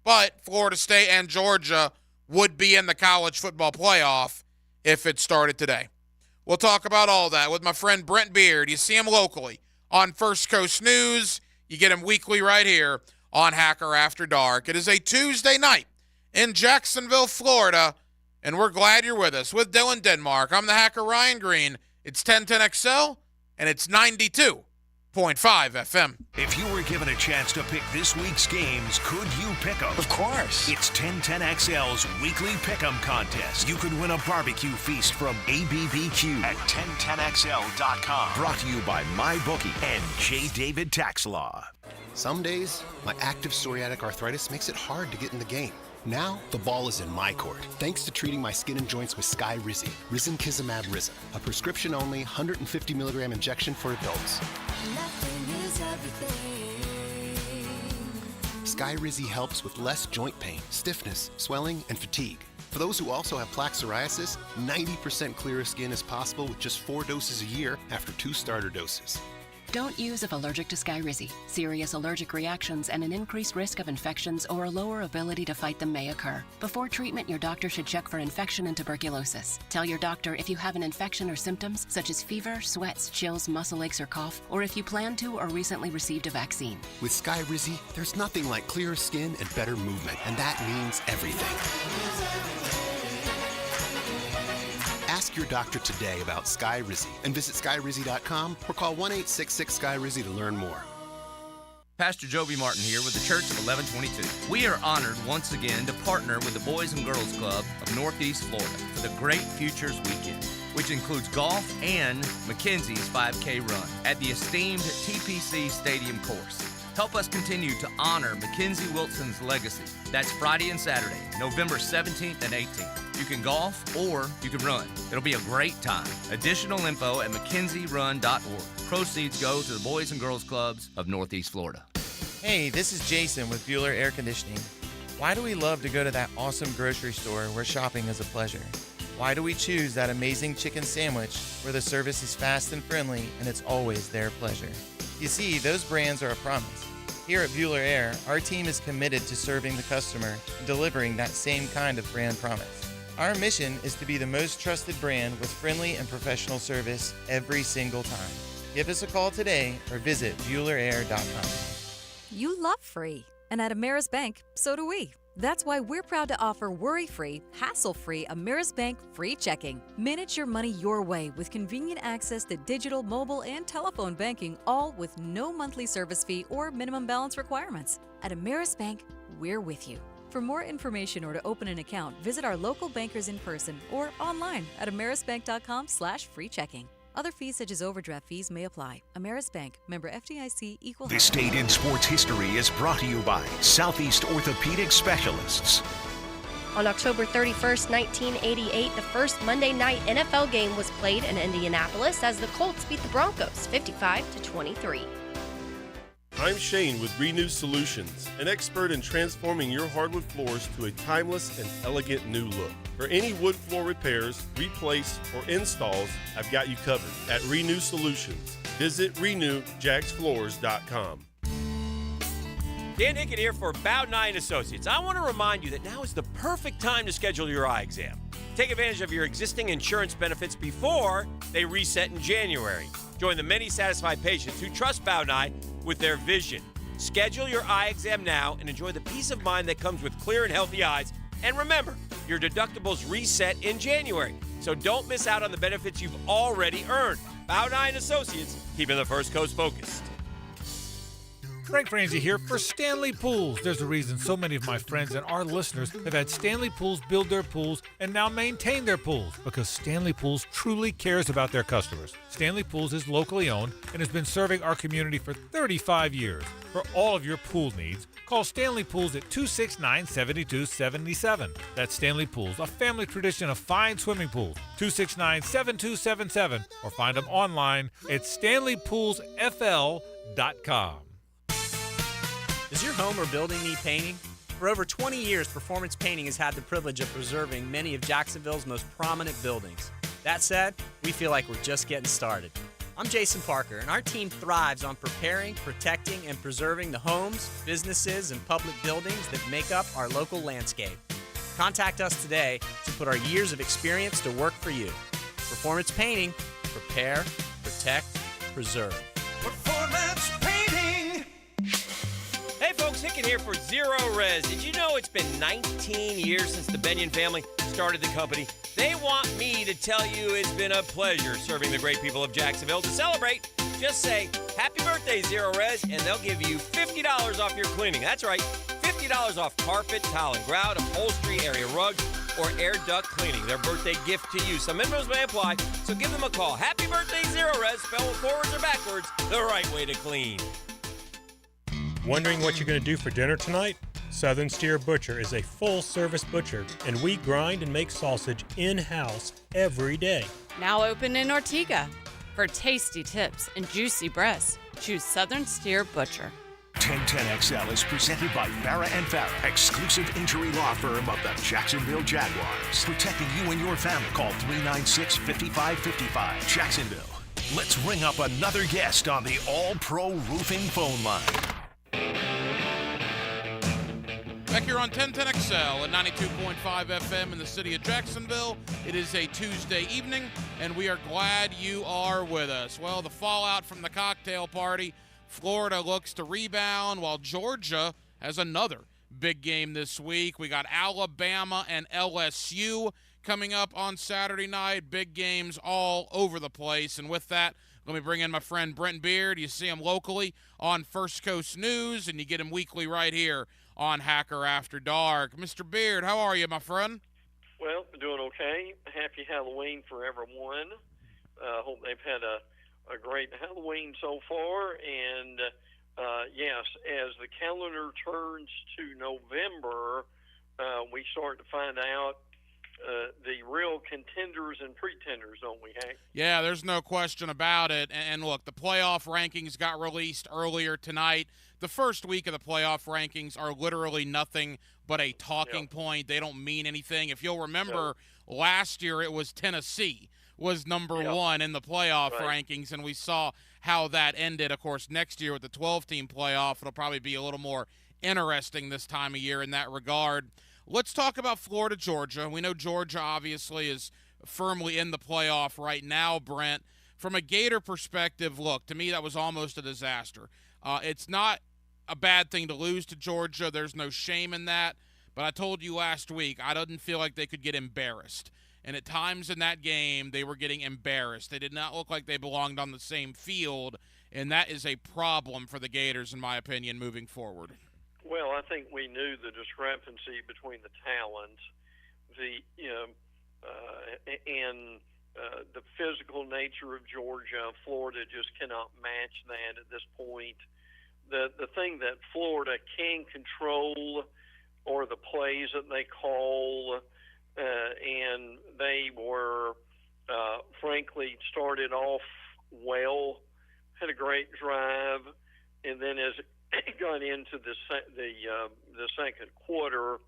But Florida State and Georgia would be in the college football playoff if it started today. We'll talk about all that with my friend Brent Beard. You see him locally on First Coast News. You get him weekly right here on Hacker After Dark. It is a Tuesday night in Jacksonville, Florida, and we're glad you're with us. With Dylan Denmark, I'm the Hacker Ryan Green. It's 1010XL, and it's 92.7 FM. If you were given a chance to pick this week's games, could you pick them? Of course. It's 1010XL's weekly pick'em contest. You could win a barbecue feast from ABBQ at 1010XL.com. Brought to you by MyBookie and J. David Tax Law. Some days, my active psoriatic arthritis makes it hard to get in the game. Now, the ball is in my court, thanks to treating my skin and joints with Skyrizi, Risankizumab Rizin, a prescription-only 150 milligram injection for adults. Skyrizi helps with less joint pain, stiffness, swelling, and fatigue. For those who also have plaque psoriasis, 90% clearer skin is possible with just 4 doses a year after 2 starter doses. Don't use if allergic to Skyrizi. Serious allergic reactions and an increased risk of infections or a lower ability to fight them may occur. Before treatment, your doctor should check for infection and tuberculosis. Tell your doctor if you have an infection or symptoms such as fever, sweats, chills, muscle aches, or cough, or if you plan to or recently received a vaccine. With Skyrizi, there's nothing like clearer skin and better movement, and that means everything. Ask your doctor today about Skyrizi and visit Skyrizi.com or call 1-866-SKYRIZI to learn more. Pastor Joby Martin here with the Church of 1122. We are honored once again to partner with the Boys and Girls Club of Northeast Florida for the Great Futures Weekend, which includes golf and Mackenzie's 5K run at the esteemed TPC Stadium course. Help us continue to honor Mackenzie Wilson's legacy. That's Friday and Saturday, November 17th and 18th. You can golf or you can run. It'll be a great time. Additional info at MackenzieRun.org. Proceeds go to the Boys and Girls Clubs of Northeast Florida. Hey, this is Jason with Bueller Air Conditioning. Why do we love to go to that awesome grocery store where shopping is a pleasure? Why do we choose that amazing chicken sandwich where the service is fast and friendly and it's always their pleasure? You see, those brands are a promise. Here at Bueller Air, our team is committed to serving the customer and delivering that same kind of brand promise. Our mission is to be the most trusted brand with friendly and professional service every single time. Give us a call today or visit BuellerAir.com. You love free, and at Ameris Bank, so do we. That's why we're proud to offer worry-free, hassle-free Ameris Bank free checking. Manage your money your way with convenient access to digital, mobile, and telephone banking, all with no monthly service fee or minimum balance requirements. At Ameris Bank, we're with you. For more information or to open an account, visit our local bankers in person or online at amerisbank.com/free checking. Other fees such as overdraft fees may apply. Ameris Bank, member FDIC, equal. This date in sports history is brought to you by Southeast Orthopedic Specialists. On October 31st, 1988, the first Monday night NFL game was played in Indianapolis as the Colts beat the Broncos 55-23. I'm Shane with Renew Solutions, an expert in transforming your hardwood floors to a timeless and elegant new look. For any wood floor repairs, replace, or installs, I've got you covered at Renew Solutions. Visit renewjacksfloors.com. Dan Hickett here for Bowdeny & Associates. I want to remind you that now is the perfect time to schedule your eye exam. Take advantage of your existing insurance benefits before they reset in January. Join the many satisfied patients who trust Bowdeny with their vision. Schedule your eye exam now and enjoy the peace of mind that comes with clear and healthy eyes. And remember, your deductibles reset in January, so don't miss out on the benefits you've already earned. Bowdeny & Associates, keeping the First Coast focused. Frank Frangie here for Stanley Pools. There's a reason so many of my friends and our listeners have had Stanley Pools build their pools and now maintain their pools because Stanley Pools truly cares about their customers. Stanley Pools is locally owned and has been serving our community for 35 years. For all of your pool needs, call Stanley Pools at 269-7277. That's Stanley Pools, a family tradition of fine swimming pools. 269-7277 or find them online at StanleyPoolsFL.com. Does your home or building need painting? For over 20 years, Performance Painting has had the privilege of preserving many of Jacksonville's most prominent buildings. That said, we feel like we're just getting started. I'm Jason Parker, and our team thrives on preparing, protecting, and preserving the homes, businesses, and public buildings that make up our local landscape. Contact us today to put our years of experience to work for you. Performance Painting. Prepare, protect, preserve. Performance Painting! Hey folks, Hickett here for Zero Res. Did you know it's been 19 years since the Benyon family started the company? They want me to tell you it's been a pleasure serving the great people of Jacksonville. To celebrate, Just say, happy birthday, Zero Res, and they'll give you $50 off your cleaning. That's right, $50 off carpet, tile and grout, upholstery, area rugs, or air duct cleaning. Their birthday gift to you. Some minimums may apply, so give them a call. Happy birthday, Zero Res. Spell it forwards or backwards, the right way to clean. Wondering what you're going to do for dinner tonight? Southern Steer Butcher is a full-service butcher, and we grind and make sausage in-house every day. Now open in Ortega. For tasty tips and juicy breasts, choose Southern Steer Butcher. 1010XL is presented by Farah and Farah, exclusive injury law firm of the Jacksonville Jaguars. Protecting you and your family. Call 396-5555. Jacksonville. Let's ring up another guest on the All-Pro Roofing phone line. Back here on 1010XL at 92.5 FM in the city of Jacksonville. It is a Tuesday evening, and we are glad you are with us. Well, the fallout from the cocktail party, Florida looks to rebound, while Georgia has another big game this week. We got Alabama and LSU coming up on Saturday night. Big games all over the place. And with that, let me bring in my friend Brent Beard. You see him locally on First Coast News, and you get him weekly right here on Hacker After Dark. Mr. Beard, how are you, my friend? Well, doing okay. Happy Halloween for everyone. Hope they've had a great Halloween so far. And, yes, as the calendar turns to November, we start to find out the real contenders and pretenders, don't we, Hank? Yeah, there's no question about it. And look, the playoff rankings got released earlier tonight. The first week of the playoff rankings are literally nothing but a talking point. They don't mean anything. If you'll remember, last year it was Tennessee was number one in the playoff rankings, and we saw how that ended. Of course, next year with the 12-team playoff, it'll probably be a little more interesting this time of year in that regard. Let's talk about Florida, Georgia. We know Georgia obviously is firmly in the playoff right now, Brent. From a Gator perspective, look, to me that was almost a disaster. It's not a bad thing to lose to Georgia. There's no shame in that. But I told you last week, I didn't feel like they could get embarrassed. And at times in that game, they were getting embarrassed. They did not look like they belonged on the same field, and that is a problem for the Gators, in my opinion, moving forward. Well, I think we knew the discrepancy between the talent, and the physical nature of Georgia. Florida just cannot match that at this point. The thing that Florida can control are the plays that they call, and they were, frankly, started off well, had a great drive, and then as it got into the second quarter,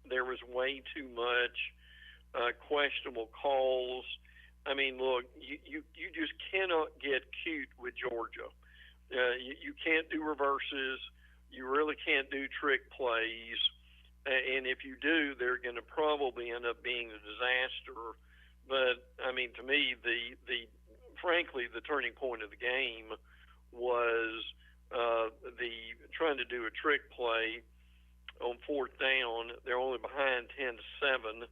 there was way too much questionable calls. I mean, look, you just cannot get cute with Georgia. You can't do reverses. You really can't do trick plays. And if you do, they're going to probably end up being a disaster. But, I mean, to me, frankly, the turning point of the game was trying to do a trick play on fourth down. They're only behind 10-7.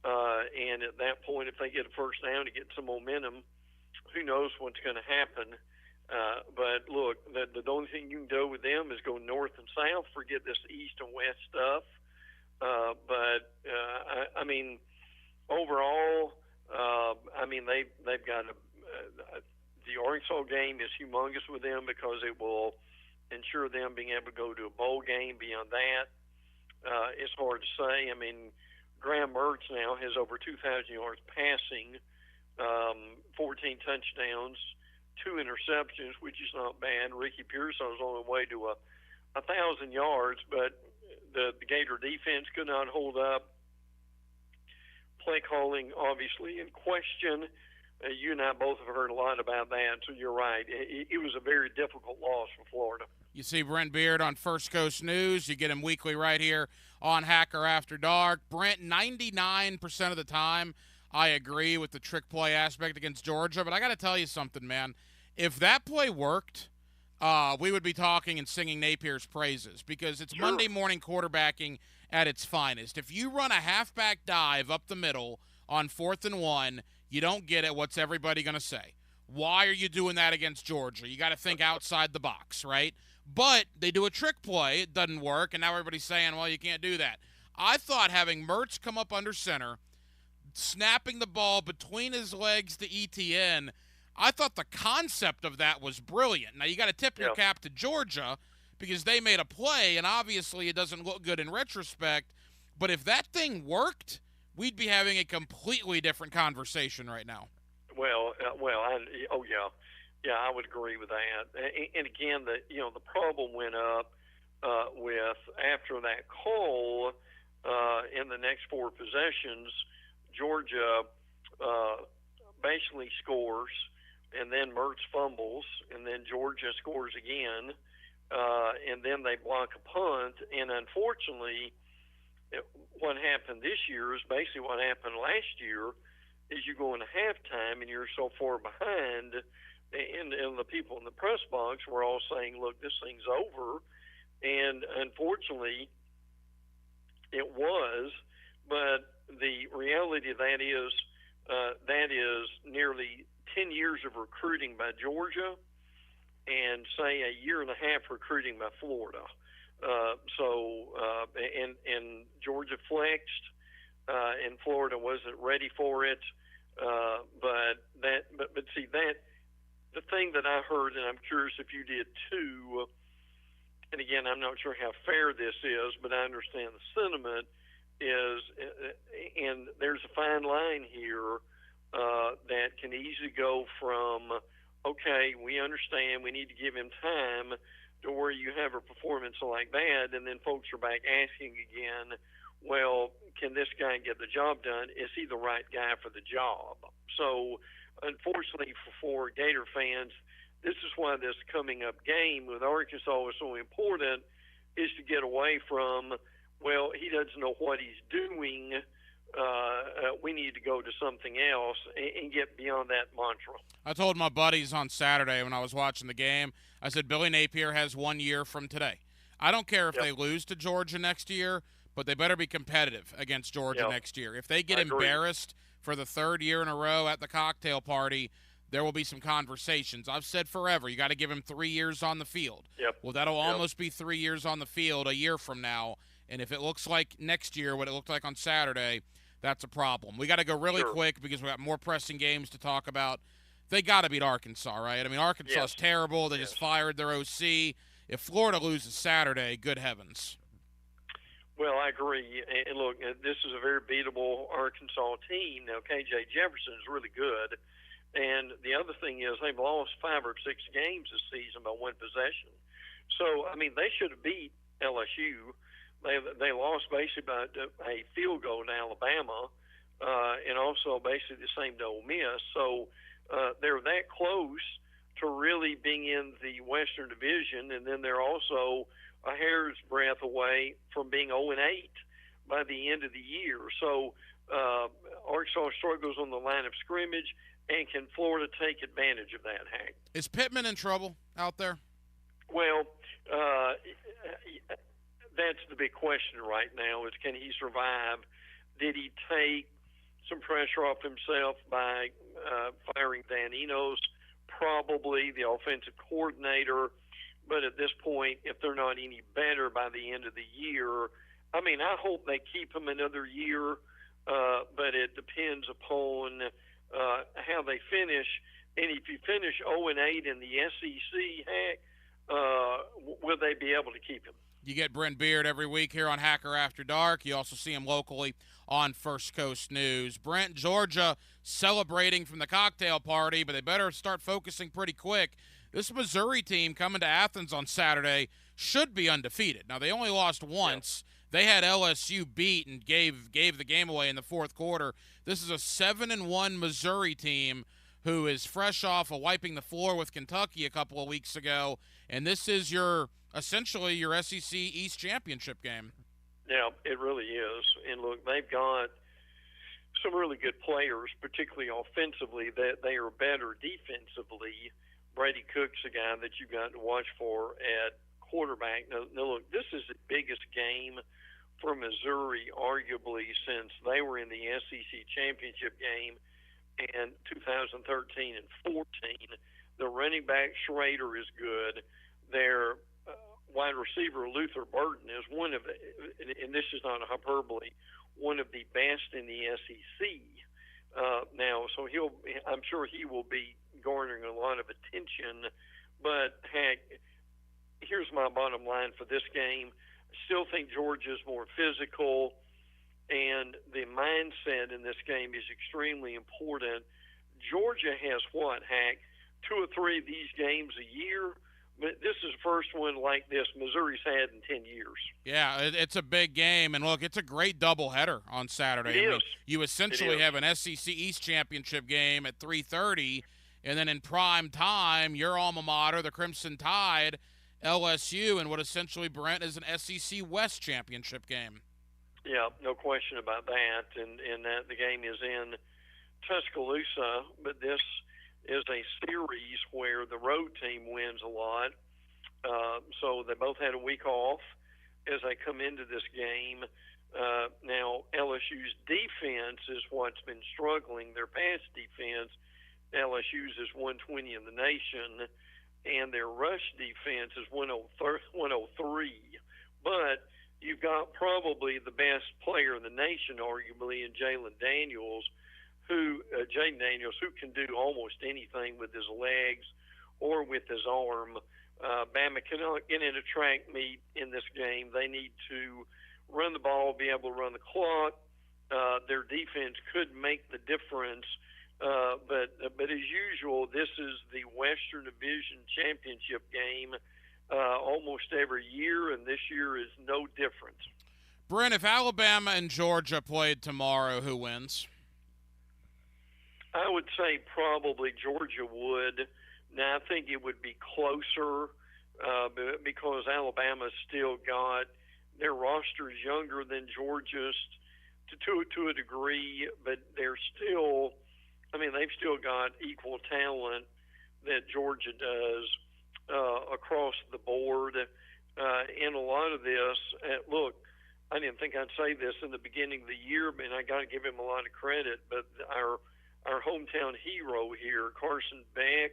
And at that point, if they get a first down to get some momentum, who knows what's going to happen. But look, the only thing you can do with them is go north and south, forget this east and west stuff. I mean, overall, I mean, they've got the Arkansas game is humongous with them because it will ensure them being able to go to a bowl game. Beyond that, it's hard to say. I mean, Graham Mertz now has over 2,000 yards passing, 14 touchdowns, 2 interceptions, which is not bad. Ricky Pearsall is on the way to 1,000 yards, but the Gator defense could not hold up. Play calling, obviously, in question. You and I both have heard a lot about that, so you're right. It was a very difficult loss for Florida. You see Brent Beard on First Coast News. You get him weekly right here on Hacker After Dark. Brent, 99% of the time, I agree with the trick play aspect against Georgia, but I got to tell you something, man. If that play worked, we would be talking and singing Napier's praises because it's Monday morning quarterbacking at its finest. If you run a halfback dive up the middle on 4th and 1, you don't get it. What's everybody going to say? Why are you doing that against Georgia? You got to think outside the box, right? But they do a trick play. It doesn't work, and now everybody's saying, well, you can't do that. I thought having Mertz come up under center, snapping the ball between his legs to ETN, I thought the concept of that was brilliant. Now, you got to tip your cap to Georgia because they made a play, and obviously it doesn't look good in retrospect. But if that thing worked, we'd be having a completely different conversation right now. I would agree with that. And again, the problem went up with after that call in the next 4 possessions, Georgia basically scores, and then Mertz fumbles, and then Georgia scores again, and then they block a punt. And unfortunately, what happened this year is basically what happened last year. Is you go into halftime and you're so far behind, and the people in the press box were all saying, "Look, this thing's over," and unfortunately, it was. But the reality of that is nearly 10 years of recruiting by Georgia, and say a year and a half recruiting by Florida. And Georgia flexed, and Florida wasn't ready for it. But see that the thing that I heard, and I'm curious if you did too. And again, I'm not sure how fair this is, but I understand the sentiment is, and there's a fine line here that can easily go from, okay, we understand we need to give him time, to where you have a performance like that, and then folks are back asking again, well, can this guy get the job done? Is he the right guy for the job? So, unfortunately for Gator fans, this is why this coming up game with Arkansas is so important, is to get away from, well, he doesn't know what he's doing. We need to go to something else and get beyond that mantra. I told my buddies on Saturday when I was watching the game, I said Billy Napier has 1 year from today. I don't care if they lose to Georgia next year, but they better be competitive against Georgia next year. If they get embarrassed for the 3rd year in a row at the cocktail party, there will be some conversations. I've said forever, you got to give him 3 years on the field. Well, that'll almost be 3 years on the field a year from now. And if it looks like next year what it looked like on Saturday, that's a problem. We got to go really quick because we got more pressing games to talk about. They got to beat Arkansas, right? I mean, Arkansas is terrible. They just fired their OC. If Florida loses Saturday, good heavens. Well, I agree. And look, this is a very beatable Arkansas team. Now, KJ Jefferson is really good. And the other thing is they've lost 5 or 6 games this season by 1 possession. So, I mean, they should have beat LSU. They lost basically by a field goal to Alabama, and also basically the same to Ole Miss. So they're that close to really being in the Western Division, and then they're also a hair's breadth away from being 0-8 by the end of the year. So Arkansas struggles on the line of scrimmage, and can Florida take advantage of that, Hank? Is Pittman in trouble out there? Well, that's the big question right now, is can he survive? Did he take some pressure off himself by firing Dan Enos? Probably, the offensive coordinator. But at this point, if they're not any better by the end of the year, I mean, I hope they keep him another year, but it depends upon how they finish. And if you finish 0-8 in the SEC, heck, will they be able to keep him? You get Brent Beard every week here on Hacker After Dark. You also see him locally on First Coast News. Brent, Georgia celebrating from the cocktail party, but they better start focusing pretty quick. This Missouri team coming to Athens on Saturday should be undefeated. Now, they only lost once. They had LSU beat and gave the game away in the 4th quarter. This is a 7-1 Missouri team who is fresh off of wiping the floor with Kentucky a couple of weeks ago, and this is essentially your SEC East championship game. Yeah, it really is. And look, they've got some really good players, particularly offensively, that they are better defensively. Brady Cook's a guy that you've got to watch for at quarterback. Now look, this is the biggest game for Missouri, arguably, since they were in the SEC championship game and 2013 and 14. The running back Schrader is good. Their wide receiver Luther Burden is one of, and this is not a hyperbole, one of the best in the SEC now. So I'm sure he will be garnering a lot of attention. But heck, here's my bottom line for this game. I still think Georgia's more physical, and the mindset in this game is extremely important. Georgia has what, Hack, 2 or 3 of these games a year? But this is the first one like this Missouri's had in 10 years. Yeah, it's a big game. And, look, it's a great doubleheader on Saturday. It is. You essentially have an SEC East championship game at 3:30, and then in prime time, your alma mater, the Crimson Tide, LSU, and what essentially, Brent, is an SEC West championship game. Yeah, no question about that. And that the game is in Tuscaloosa, but this is a series where the road team wins a lot. So they both had a week off as they come into this game. Now, LSU's defense is what's been struggling. Their pass defense, LSU's is 120 in the nation, and their rush defense is 103. But you've got probably the best player in the nation, arguably, in Jaden Daniels, who can do almost anything with his legs or with his arm. Bama cannot get in a track meet in this game. They need to run the ball, be able to run the clock. Their defense could make the difference. But as usual, this is the Western Division Championship game almost every year, and this year is no different. Brent, if Alabama and Georgia played tomorrow, who wins? I would say probably Georgia would. Now, I think it would be closer because Alabama's still got their roster is younger than Georgia's to a degree, but they're still, they've still got equal talent that Georgia does across the board. In a lot of this, look, I didn't think I'd say this in the beginning of the year, and I got to give him a lot of credit, but our hometown hero here, Carson Beck,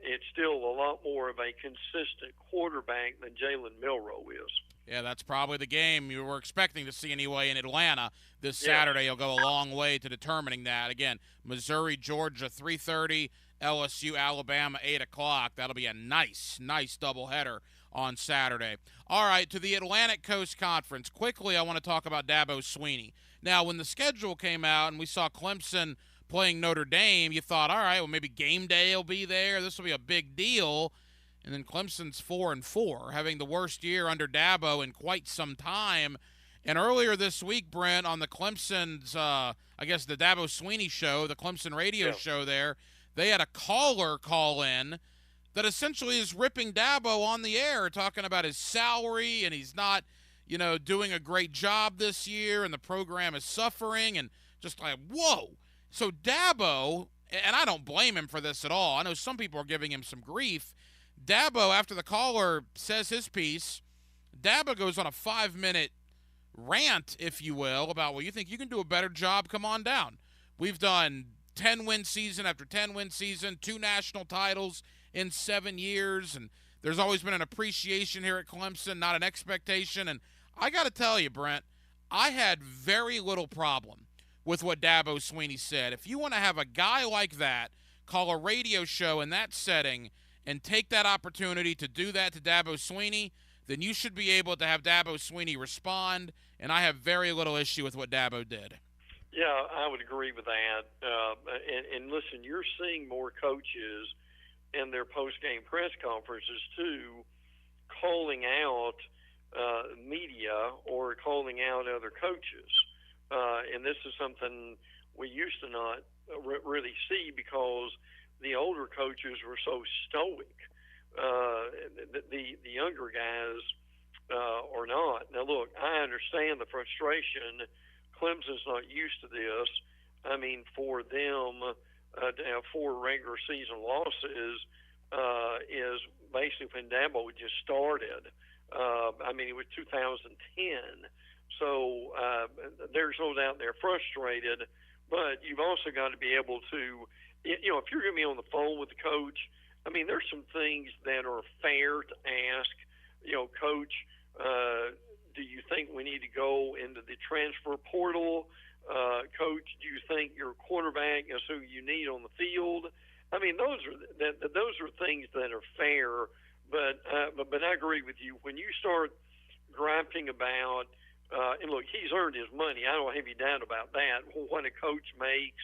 it's still a lot more of a consistent quarterback than Jalen Milroe is. Yeah, that's probably the game you were expecting to see anyway in Atlanta this Saturday. You'll go a long way to determining that. Again, Missouri, Georgia, 3:30, LSU, Alabama, 8 o'clock. That'll be a nice doubleheader on Saturday. All right, to the Atlantic Coast Conference. Quickly, I want to talk about Dabo Swinney. Now, when the schedule came out and we saw Clemson playing Notre Dame, you thought, all right, well, maybe game day will be there. This will be a big deal. And then Clemson's 4-4, having the worst year under Dabo in quite some time. And earlier this week, Brent, on the Clemson's, the Dabo Swinney show, the Clemson radio show there, they had a caller call in that essentially is ripping Dabo on the air, talking about his salary and he's not, doing a great job this year and the program is suffering, and just like, whoa. So Dabo, and I don't blame him for this at all. I know some people are giving him some grief. Dabo, after the caller says his piece, Dabo goes on a 5-minute rant, if you will, about, well, you think you can do a better job? Come on down. We've done 10-win season after 10-win season, 2 national titles in 7 years, and there's always been an appreciation here at Clemson, not an expectation. And I got to tell you, Brent, I had very little problem with what Dabo Swinney said. If you want to have a guy like that call a radio show in that setting and take that opportunity to do that to Dabo Swinney, then you should be able to have Dabo Swinney respond, and I have very little issue with what Dabo did. Yeah, I would agree with that. And listen, you're seeing more coaches in their post-game press conferences, too, calling out media or calling out other coaches. And this is something we used to not really see because the older coaches were so stoic. The younger guys are not. Now, look, I understand the frustration. Clemson's not used to this. For them to have 4 regular season losses is basically when Dabo just started. It was 2010. So there's no doubt they're frustrated. but you've also got to be able to, if you're going to be on the phone with the coach, I mean, there's some things that are fair to ask. Coach, do you think we need to go into the transfer portal? Coach, do you think your quarterback is who you need on the field? I mean, those are things that are fair. But I agree with you. When you start griping about, and look, he's earned his money. I don't have any doubt about that. What a coach makes,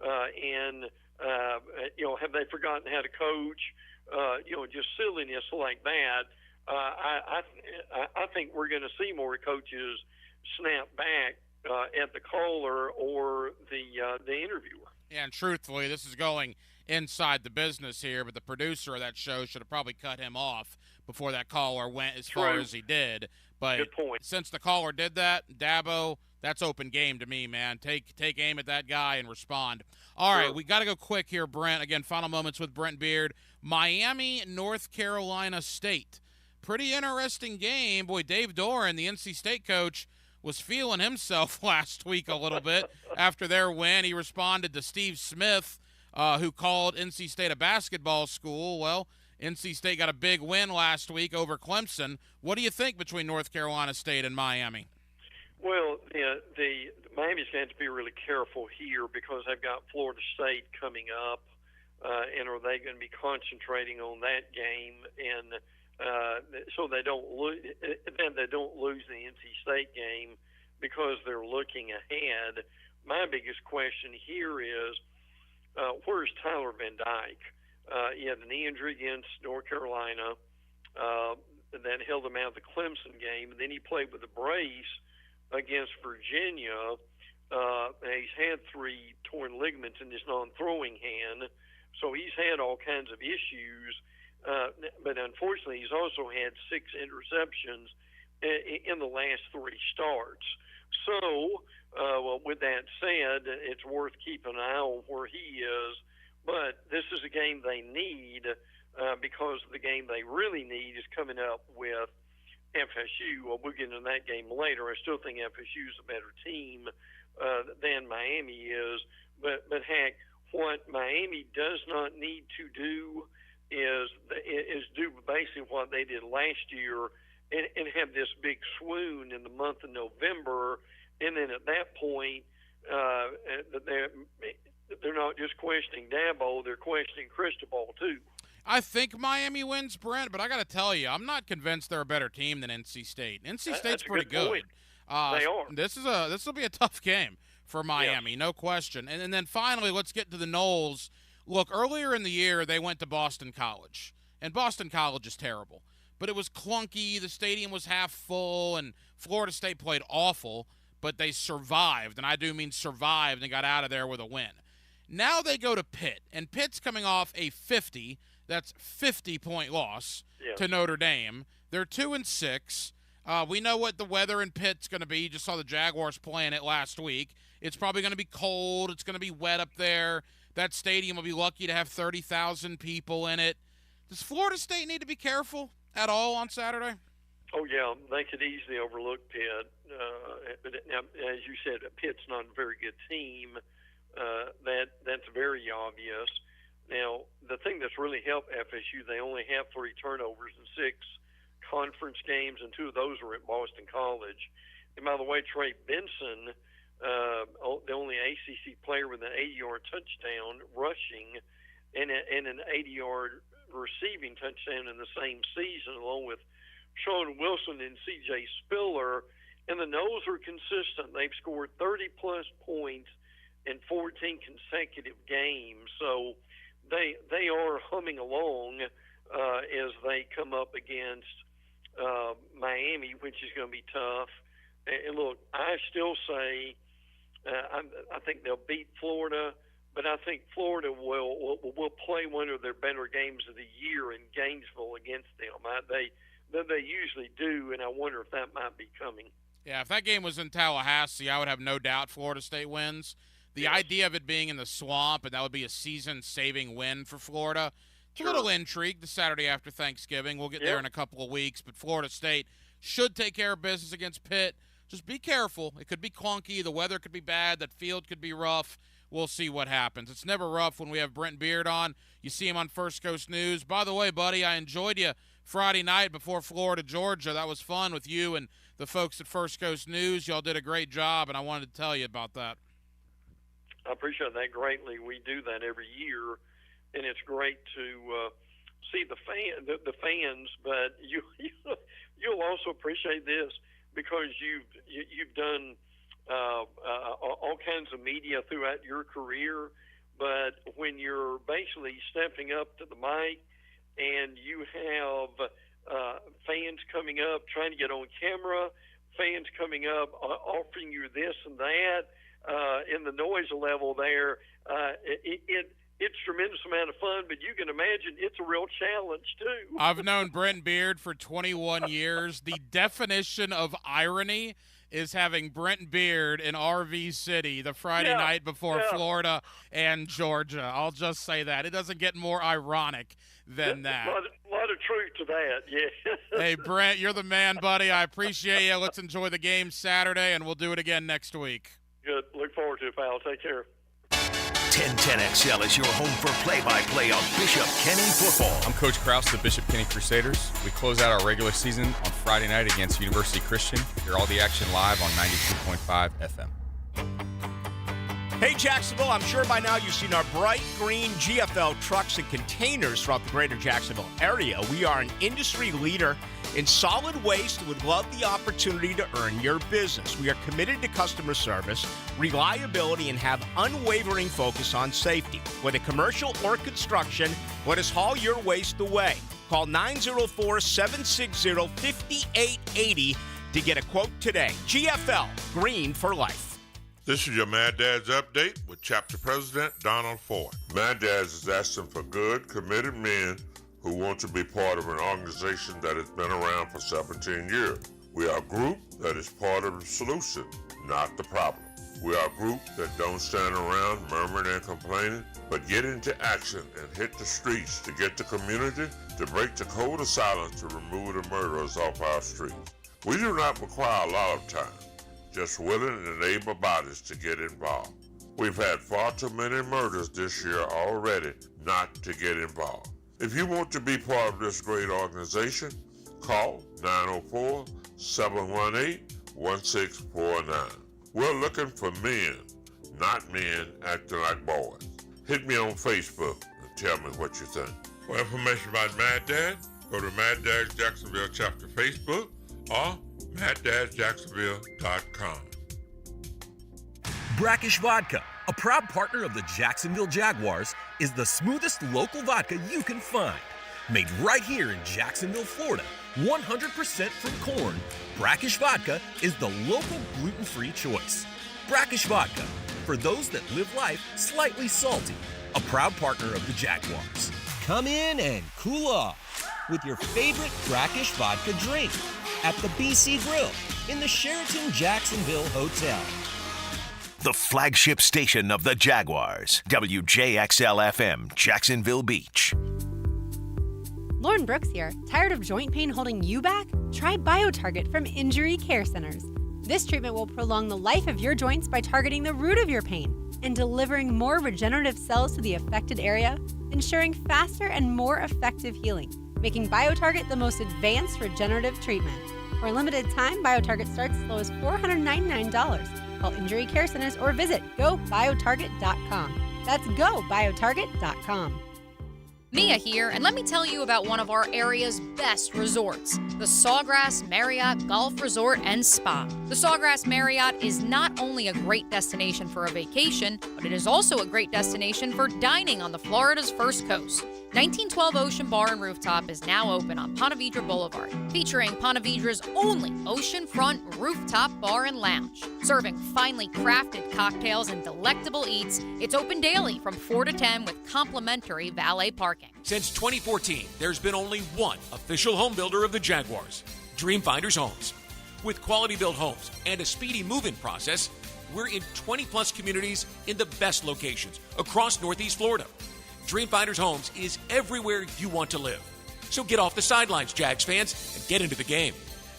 and have they forgotten how to coach? Just silliness like that. I think we're going to see more coaches snap back at the caller or the interviewer. Yeah, and truthfully, this is going inside the business here, but the producer of that show should have probably cut him off before that caller went as far as he did. But good point. Since the caller did that, Dabo, that's open game to me, man. Take aim at that guy and respond. All right, we got to go quick here, Brent. Again, final moments with Brent Beard. Miami, North Carolina State. Pretty interesting game. Boy, Dave Doran, the NC State coach, was feeling himself last week a little bit after their win. He responded to Steve Smith, who called NC State a basketball school. Well, NC State got a big win last week over Clemson. What do you think between North Carolina State and Miami? Well, the Miami's going to have to be really careful here because they've got Florida State coming up, and are they going to be concentrating on that game and so they don't lose the NC State game because they're looking ahead? My biggest question here is, where's Tyler Van Dyke? He had an knee injury against North Carolina that held him out of the Clemson game. And then he played with a brace against Virginia. He's had 3 torn ligaments in his non-throwing hand, so he's had all kinds of issues. But unfortunately, he's also had 6 interceptions in the last 3 starts. So, with that said, it's worth keeping an eye on where he is. But this is a game they need because the game they really need is coming up with FSU. Well, we'll get into that game later. I still think FSU is a better team than Miami is. But heck, what Miami does not need to do is do basically what they did last year and have this big swoon in the month of November. And then at that point, they're not just questioning Dabo, they're questioning Cristobal too. I think Miami wins, Brent, but I got to tell you, I'm not convinced they're a better team than NC State. NC State's pretty good. They are. This will be a tough game for Miami, no question. And then finally, let's get to the Noles. Look, earlier in the year, they went to Boston College, and Boston College is terrible. But it was clunky, the stadium was half full, and Florida State played awful, but they survived, and I do mean survived, and got out of there with a win. Now they go to Pitt, and Pitt's coming off a 50-point loss to Notre Dame. They're 2-6. We know what the weather in Pitt's going to be. You just saw the Jaguars playing it last week. It's probably going to be cold. It's going to be wet up there. That stadium will be lucky to have 30,000 people in it. Does Florida State need to be careful at all on Saturday? Oh, yeah. They could easily overlook Pitt. Now, as you said, Pitt's not a very good team. That's very obvious. Now, the thing that's really helped FSU, they only have 3 turnovers in 6 conference games, and 2 of those were at Boston College. And by the way, Trey Benson, the only ACC player with an 80-yard touchdown rushing and an 80-yard receiving touchdown in the same season, along with Sean Wilson and C.J. Spiller. And the Noles are consistent. They've scored 30-plus points in 14 consecutive games. So they are humming along as they come up against Miami, which is going to be tough. And look, I still say I think they'll beat Florida, but I think Florida will play one of their better games of the year in Gainesville against them. They usually do, and I wonder if that might be coming. Yeah, if that game was in Tallahassee, I would have no doubt Florida State wins. The idea of it being in the swamp, and that would be a season-saving win for Florida. It's a little intrigue the Saturday after Thanksgiving. We'll get there in a couple of weeks. But Florida State should take care of business against Pitt. just be careful. It could be clunky. The weather could be bad. That field could be rough. We'll see what happens. It's never rough when we have Brent Beard on. You see him on First Coast News. By the way, buddy, I enjoyed you Friday night before Florida, Georgia. That was fun with you and the folks at First Coast News. Y'all did a great job, and I wanted to tell you about that. I appreciate that greatly. We do that every year, and it's great to see the fans. But you'll also appreciate this because you've done all kinds of media throughout your career. But when you're basically stepping up to the mic and you have fans coming up trying to get on camera, fans coming up offering you this and that, in the noise level there, it's a tremendous amount of fun, but you can imagine it's a real challenge too. I've known Brent Beard for 21 years. The definition of irony is having Brent Beard in RV City the Friday night before Florida and Georgia. I'll just say that. It doesn't get more ironic than that. A lot of truth to that, yeah. Hey, Brent, you're the man, buddy. I appreciate you. Let's enjoy the game Saturday, and we'll do it again next week. Good. Look forward to it, pal. Take care. 1010XL is your home for play-by-play on Bishop Kenny football. I'm Coach Krause of the Bishop Kenny Crusaders. We close out our regular season on Friday night against University Christian. Hear all the action live on 92.5 FM. Hey, Jacksonville, I'm sure by now you've seen our bright green GFL trucks and containers throughout the greater Jacksonville area. We are an industry leader in solid waste and would love the opportunity to earn your business. We are committed to customer service, reliability, and have unwavering focus on safety. Whether commercial or construction, let us haul your waste away. Call 904-760-5880 to get a quote today. GFL, green for life. This is your Mad Dad's Update with Chapter President Donald Ford. Mad Dad's is asking for good, committed men who want to be part of an organization that has been around for 17 years. We are a group that is part of the solution, not the problem. We are a group that don't stand around murmuring and complaining, but get into action and hit the streets to get the community to break the code of silence to remove the murderers off our streets. We do not require a lot of time, just willing and able bodies to get involved. We've had far too many murders this year already not to get involved. If you want to be part of this great organization, call 904-718-1649. We're looking for men, not men acting like boys. Hit me on Facebook and tell me what you think. For information about Mad Dad, go to Mad Dad's Jacksonville Chapter Facebook or MadDad'sJacksonville.com. Brackish Vodka, a proud partner of the Jacksonville Jaguars, is the smoothest local vodka you can find. Made right here in Jacksonville, Florida, 100% from corn, Brackish Vodka is the local gluten-free choice. Brackish Vodka, for those that live life slightly salty, a proud partner of the Jaguars. Come in and cool off with your favorite Brackish Vodka drink at the BC Grill in the Sheraton Jacksonville Hotel. The flagship station of the Jaguars, WJXL-FM, Jacksonville Beach. Lauren Brooks here. Tired of joint pain holding you back? Try BioTarget from Injury Care Centers. This treatment will prolong the life of your joints by targeting the root of your pain and delivering more regenerative cells to the affected area, ensuring faster and more effective healing, making BioTarget the most advanced regenerative treatment. For a limited time, BioTarget starts as low as $499. Call Injury Care Centers or visit GoBioTarget.com. That's GoBioTarget.com. Mia here, and let me tell you about one of our area's best resorts, the Sawgrass Marriott Golf Resort and Spa. The Sawgrass Marriott is not only a great destination for a vacation, but it is also a great destination for dining on the Florida's first coast. 1912 Ocean Bar and Rooftop is now open on Ponte Vedra Boulevard, featuring Ponte Vedra's only oceanfront rooftop bar and lounge. Serving finely crafted cocktails and delectable eats, it's open daily from 4 to 10 with complimentary valet parking. Since 2014, there's been only one official home builder of the Jaguars, Dreamfinders Homes. With quality-built homes and a speedy move-in process, we're in 20-plus communities in the best locations across Northeast Florida. Dreamfinders Homes is everywhere you want to live. So get off the sidelines, Jags fans, and get into the game.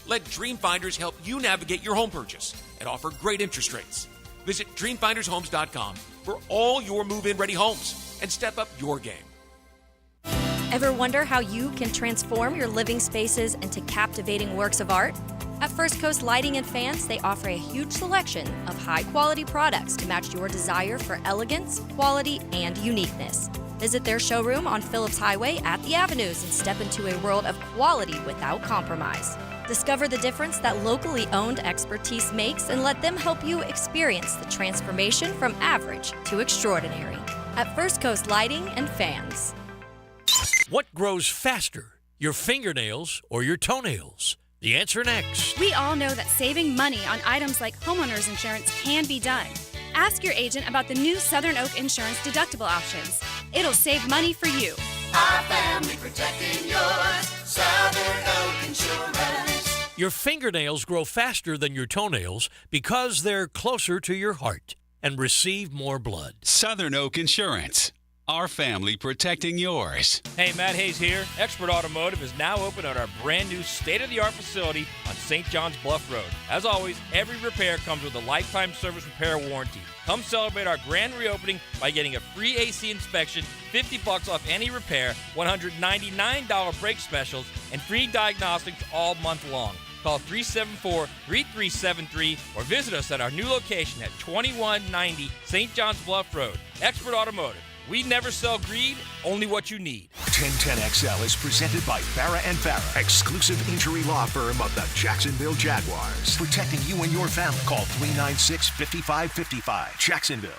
Let Dreamfinders help you navigate your home purchase and offer great interest rates. Visit DreamfindersHomes.com for all your move-in ready homes and step up your game. Ever wonder how you can transform your living spaces into captivating works of art? At First Coast Lighting and Fans, they offer a huge selection of high-quality products to match your desire for elegance, quality, and uniqueness. Visit their showroom on Phillips Highway at the Avenues and step into a world of quality without compromise. Discover the difference that locally owned expertise makes and let them help you experience the transformation from average to extraordinary. At First Coast Lighting and Fans. What grows faster, your fingernails or your toenails? The answer next. We all know that saving money on items like homeowners insurance can be done. Ask your agent about the new Southern Oak Insurance deductible options. It'll save money for you. Our family protecting yours. Southern Oak Insurance. Your fingernails grow faster than your toenails because they're closer to your heart and receive more blood. Southern Oak Insurance. Our family protecting yours. Hey, Matt Hayes here. Expert Automotive is now open at our brand new state-of-the-art facility on St. John's Bluff Road. As always, every repair comes with a lifetime service repair warranty. Come celebrate our grand reopening by getting a free AC inspection, $50 off any repair, $199 brake specials, and free diagnostics all month long. Call 374-3373 or visit us at our new location at 2190 St. John's Bluff Road. Expert Automotive. We never sell greed, only what you need. 1010XL is presented by Farah and Farah, exclusive injury law firm of the Jacksonville Jaguars. Protecting you and your family. Call 396-5555. Jacksonville.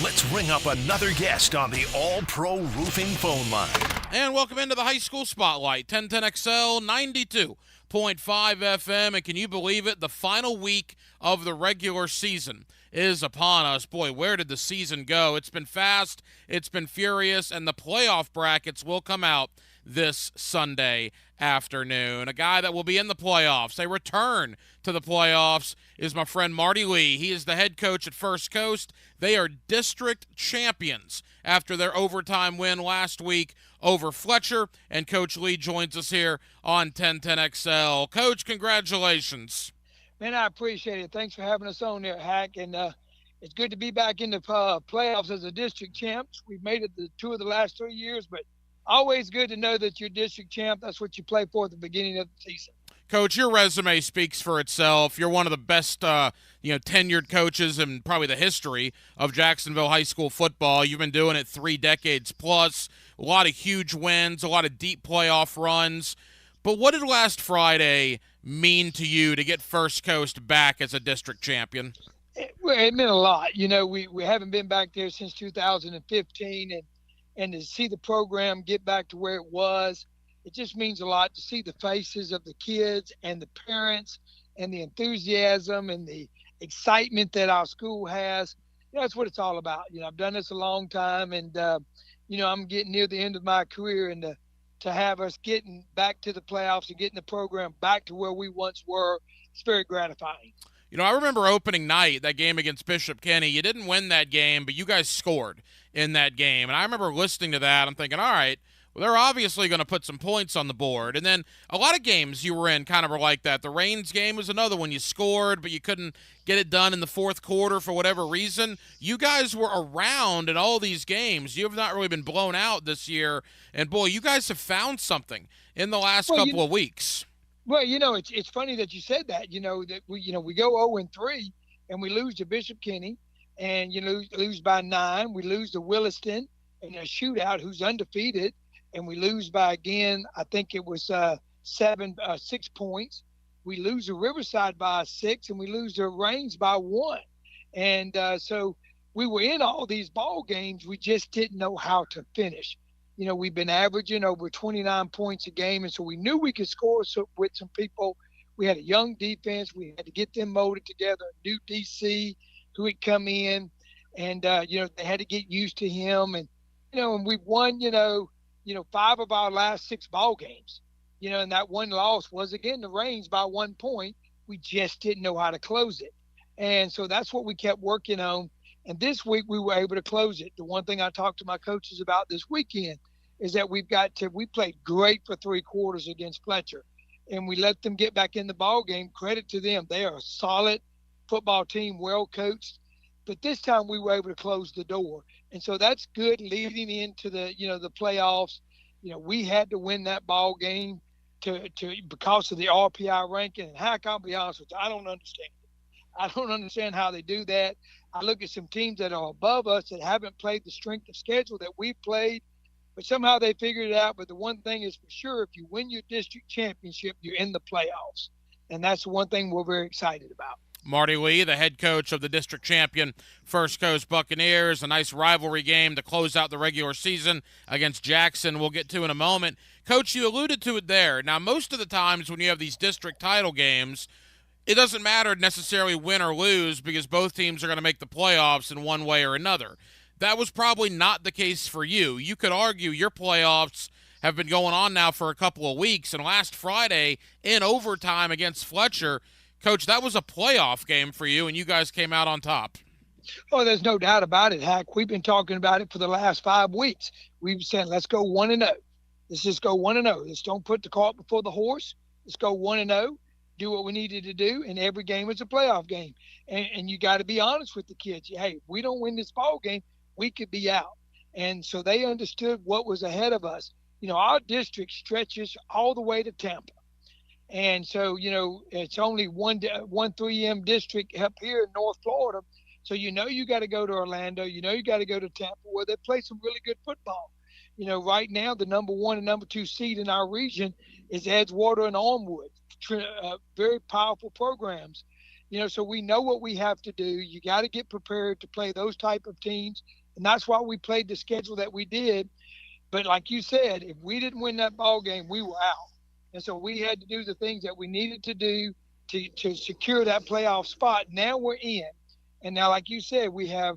Let's ring up another guest on the All-Pro Roofing phone line. And welcome into the High School Spotlight. 1010XL 92.5 FM. And can you believe it? The final week of the regular season is upon us. Boy, where did the season go? It's been fast, it's been furious, and the playoff brackets will come out this Sunday afternoon. A guy that will be in the playoffs, a return to the playoffs, is my friend Marty Lee. He is the head coach at First Coast. They are district champions after their overtime win last week over Fletcher, and Coach Lee joins us here on 1010XL. Coach, congratulations. Man, I appreciate it. Thanks for having us on there, Hack. And it's good to be back in the playoffs as a district champs. We've made it the 2 of the last 3 years, but always good to know that you're district champ. That's what you play for at the beginning of the season. Coach, your resume speaks for itself. You're one of the best, tenured coaches in probably the history of Jacksonville high school football. You've been doing it 3 decades plus. A lot of huge wins, a lot of deep playoff runs. But what did last Friday mean to you to get First Coast back as a district champion? It meant a lot. You know, we haven't been back there since 2015, and to see the program get back to where it was, it just means a lot to see the faces of the kids and the parents and the enthusiasm and the excitement that our school has. You know, that's what it's all about. You know, I've done this a long time, and, I'm getting near the end of my career, and to have us getting back to the playoffs and getting the program back to where we once were, it's very gratifying. You know, I remember opening night, that game against Bishop Kenny. You didn't win that game, but you guys scored in that game. And I remember listening to that. I'm thinking, all right, well, they're obviously going to put some points on the board. And then a lot of games you were in kind of were like that. The Reigns game was another one. You scored, but you couldn't get it done in the fourth quarter for whatever reason. You guys were around in all these games. You have not really been blown out this year. And, boy, you guys have found something in the last couple of weeks. Well, it's funny that you said that. That we go 0-3 and we lose to Bishop Kenny, and lose by 9. We lose to Williston in a shootout, who's undefeated, and we lose by, again, I think it was 6 points. We lose to Riverside by 6, and we lose to Reigns by 1. And so we were in all these ball games. We just didn't know how to finish. We've been averaging over 29 points a game, and so we knew we could score with some people. We had a young defense. We had to get them molded together. A new DC who had come in, and, they had to get used to him. And, and we've won, 5 of our last 6 ball games. And that one loss was, again, the Reigns by 1 point. We just didn't know how to close it. And so that's what we kept working on. And this week we were able to close it. The one thing I talked to my coaches about this weekend is that we played great for 3 quarters against Fletcher. and we let them get back in the ball game. Credit to them. They are a solid football team, well coached. But this time we were able to close the door. And so that's good leading into the playoffs. We had to win that ball game to because of the RPI ranking. And heck, I'll be honest with you, I don't understand it. I don't understand how they do that. I look at some teams that are above us that haven't played the strength of schedule that we've played, but somehow they figured it out. But the one thing is for sure, if you win your district championship, you're in the playoffs. And that's the one thing we're very excited about. Marty Lee, the head coach of the district champion First Coast Buccaneers, a nice rivalry game to close out the regular season against Jackson we'll get to in a moment. Coach, you alluded to it there. Now, most of the times when you have these district title games, it doesn't matter necessarily win or lose because both teams are going to make the playoffs in one way or another. That was probably not the case for you. You could argue your playoffs have been going on now for a couple of weeks, and last Friday in overtime against Fletcher, Coach, that was a playoff game for you, and you guys came out on top. Oh, there's no doubt about it, Hack. We've been talking about it for the last 5 weeks. We've been saying, let's go 1-0. Let's just go 1-0. Let's don't put the cart before the horse. Let's go 1-0. Do what we needed to do, and every game is a playoff game. And you got to be honest with the kids. Hey, if we don't win this ball game, we could be out. And so they understood what was ahead of us. Our district stretches all the way to Tampa. And so, it's only one 3M district up here in North Florida. So, you got to go to Orlando. You got to go to Tampa where they play some really good football. Right now, the number 1 and number 2 seed in our region is Edgewater and Armwood. Very powerful programs. So we know what we have to do. You got to get prepared to play those type of teams. And that's why we played the schedule that we did. But like you said, if we didn't win that ball game, we were out. And so we had to do the things that we needed to do to secure that playoff spot. Now we're in. And now, like you said, we have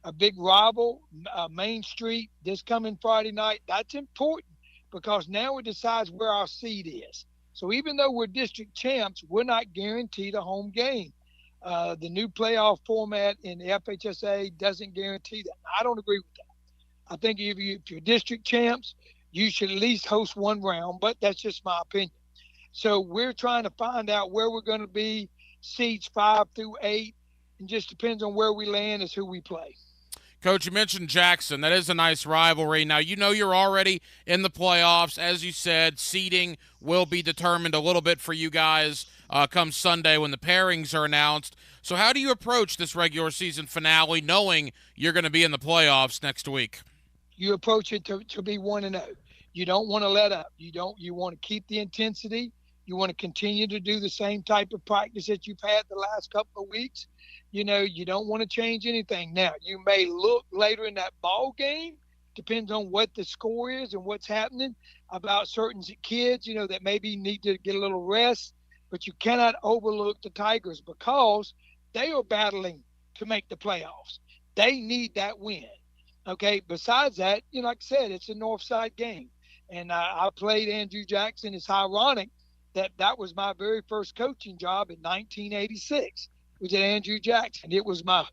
a big rival, Main Street, this coming Friday night. That's important because now it decides where our seed is. So even though we're district champs, we're not guaranteed a home game. The new playoff format in the FHSA doesn't guarantee that. I don't agree with that. I think if you're district champs, you should at least host one round, but that's just my opinion. So we're trying to find out where we're going to be, seeds 5 through 8, and just depends on where we land is who we play. Coach, you mentioned Jackson. That is a nice rivalry. Now, you're already in the playoffs. As you said, seeding will be determined a little bit for you guys come Sunday when the pairings are announced. So how do you approach this regular season finale knowing you're going to be in the playoffs next week? You approach it to be 1-0. You don't want to let up. You want to keep the intensity. You want to continue to do the same type of practice that you've had the last couple of weeks. You don't want to change anything. Now, you may look later in that ball game, depends on what the score is and what's happening, about certain kids, that maybe need to get a little rest. But you cannot overlook the Tigers because they are battling to make the playoffs. They need that win. Okay, besides that, like I said, it's a Northside game. And I played Andrew Jackson. It's ironic that was my very first coaching job in 1986. Was at Andrew Jackson. It was my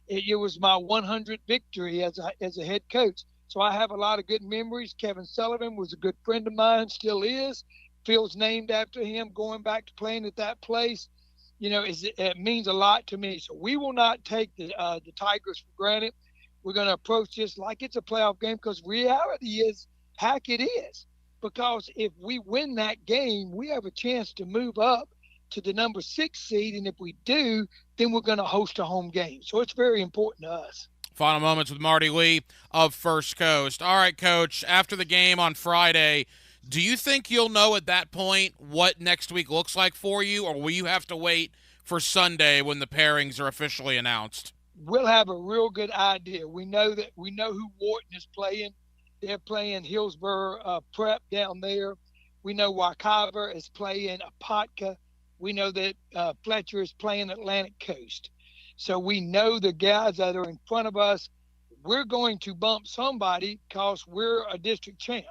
100th victory as a head coach. So I have a lot of good memories. Kevin Sullivan was a good friend of mine, still is. Field's named after him. Going back to playing at that place, it means a lot to me. So we will not take the Tigers for granted. We're going to approach this like it's a playoff game because reality is, heck, it is. Because if we win that game, we have a chance to move up to the number 6 seed, and if we do, then we're going to host a home game. So it's very important to us. Final moments with Marty Lee of First Coast. All right, Coach, after the game on Friday, do you think you'll know at that point what next week looks like for you, or will you have to wait for Sunday when the pairings are officially announced? We'll have a real good idea. We know who Wharton is playing. They're playing Hillsborough Prep down there. We know Wachovia is playing Apopka. We know that Fletcher is playing Atlantic Coast. So we know the guys that are in front of us. We're going to bump somebody because we're a district champ.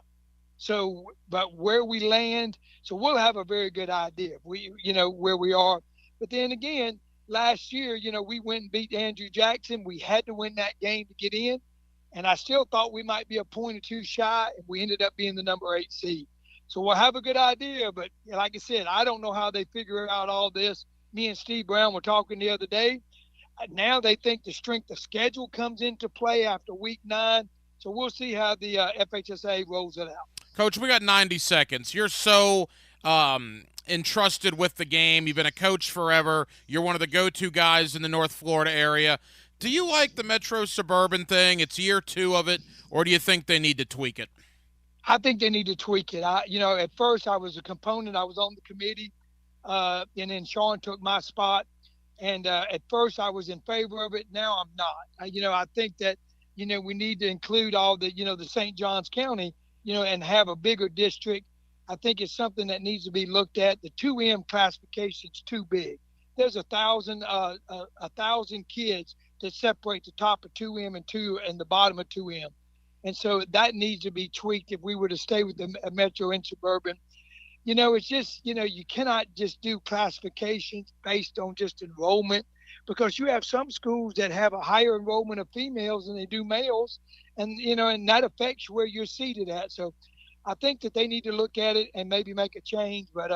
So, but where we land, so we'll have a very good idea. Where we are. But then again, last year, we went and beat Andrew Jackson. We had to win that game to get in. And I still thought we might be a point or two shy, and we ended up being the number 8 seed. So we'll have a good idea. But like I said, I don't know how they figure out all this. Me and Steve Brown were talking the other day. Now they think the strength of schedule comes into play after week 9. So we'll see how the FHSA rolls it out. Coach, we got 90 seconds. You're so entrusted with the game. You've been a coach forever. You're one of the go-to guys in the North Florida area. Do you like the Metro Suburban thing? It's year 2 of it, or do you think they need to tweak it? I think they need to tweak it. At first I was a component. I was on the committee, and then Sean took my spot. And at first I was in favor of it. Now I'm not. I think that, we need to include all the, the St. Johns County, and have a bigger district. I think it's something that needs to be looked at. The 2M classification's too big. There's 1,000 kids that separate the top of 2M and the bottom of 2M. And so that needs to be tweaked if we were to stay with the Metro and Suburban. It's just, you cannot just do classifications based on just enrollment, because you have some schools that have a higher enrollment of females than they do males. And, and that affects where you're seated at. So I think that they need to look at it and maybe make a change. But,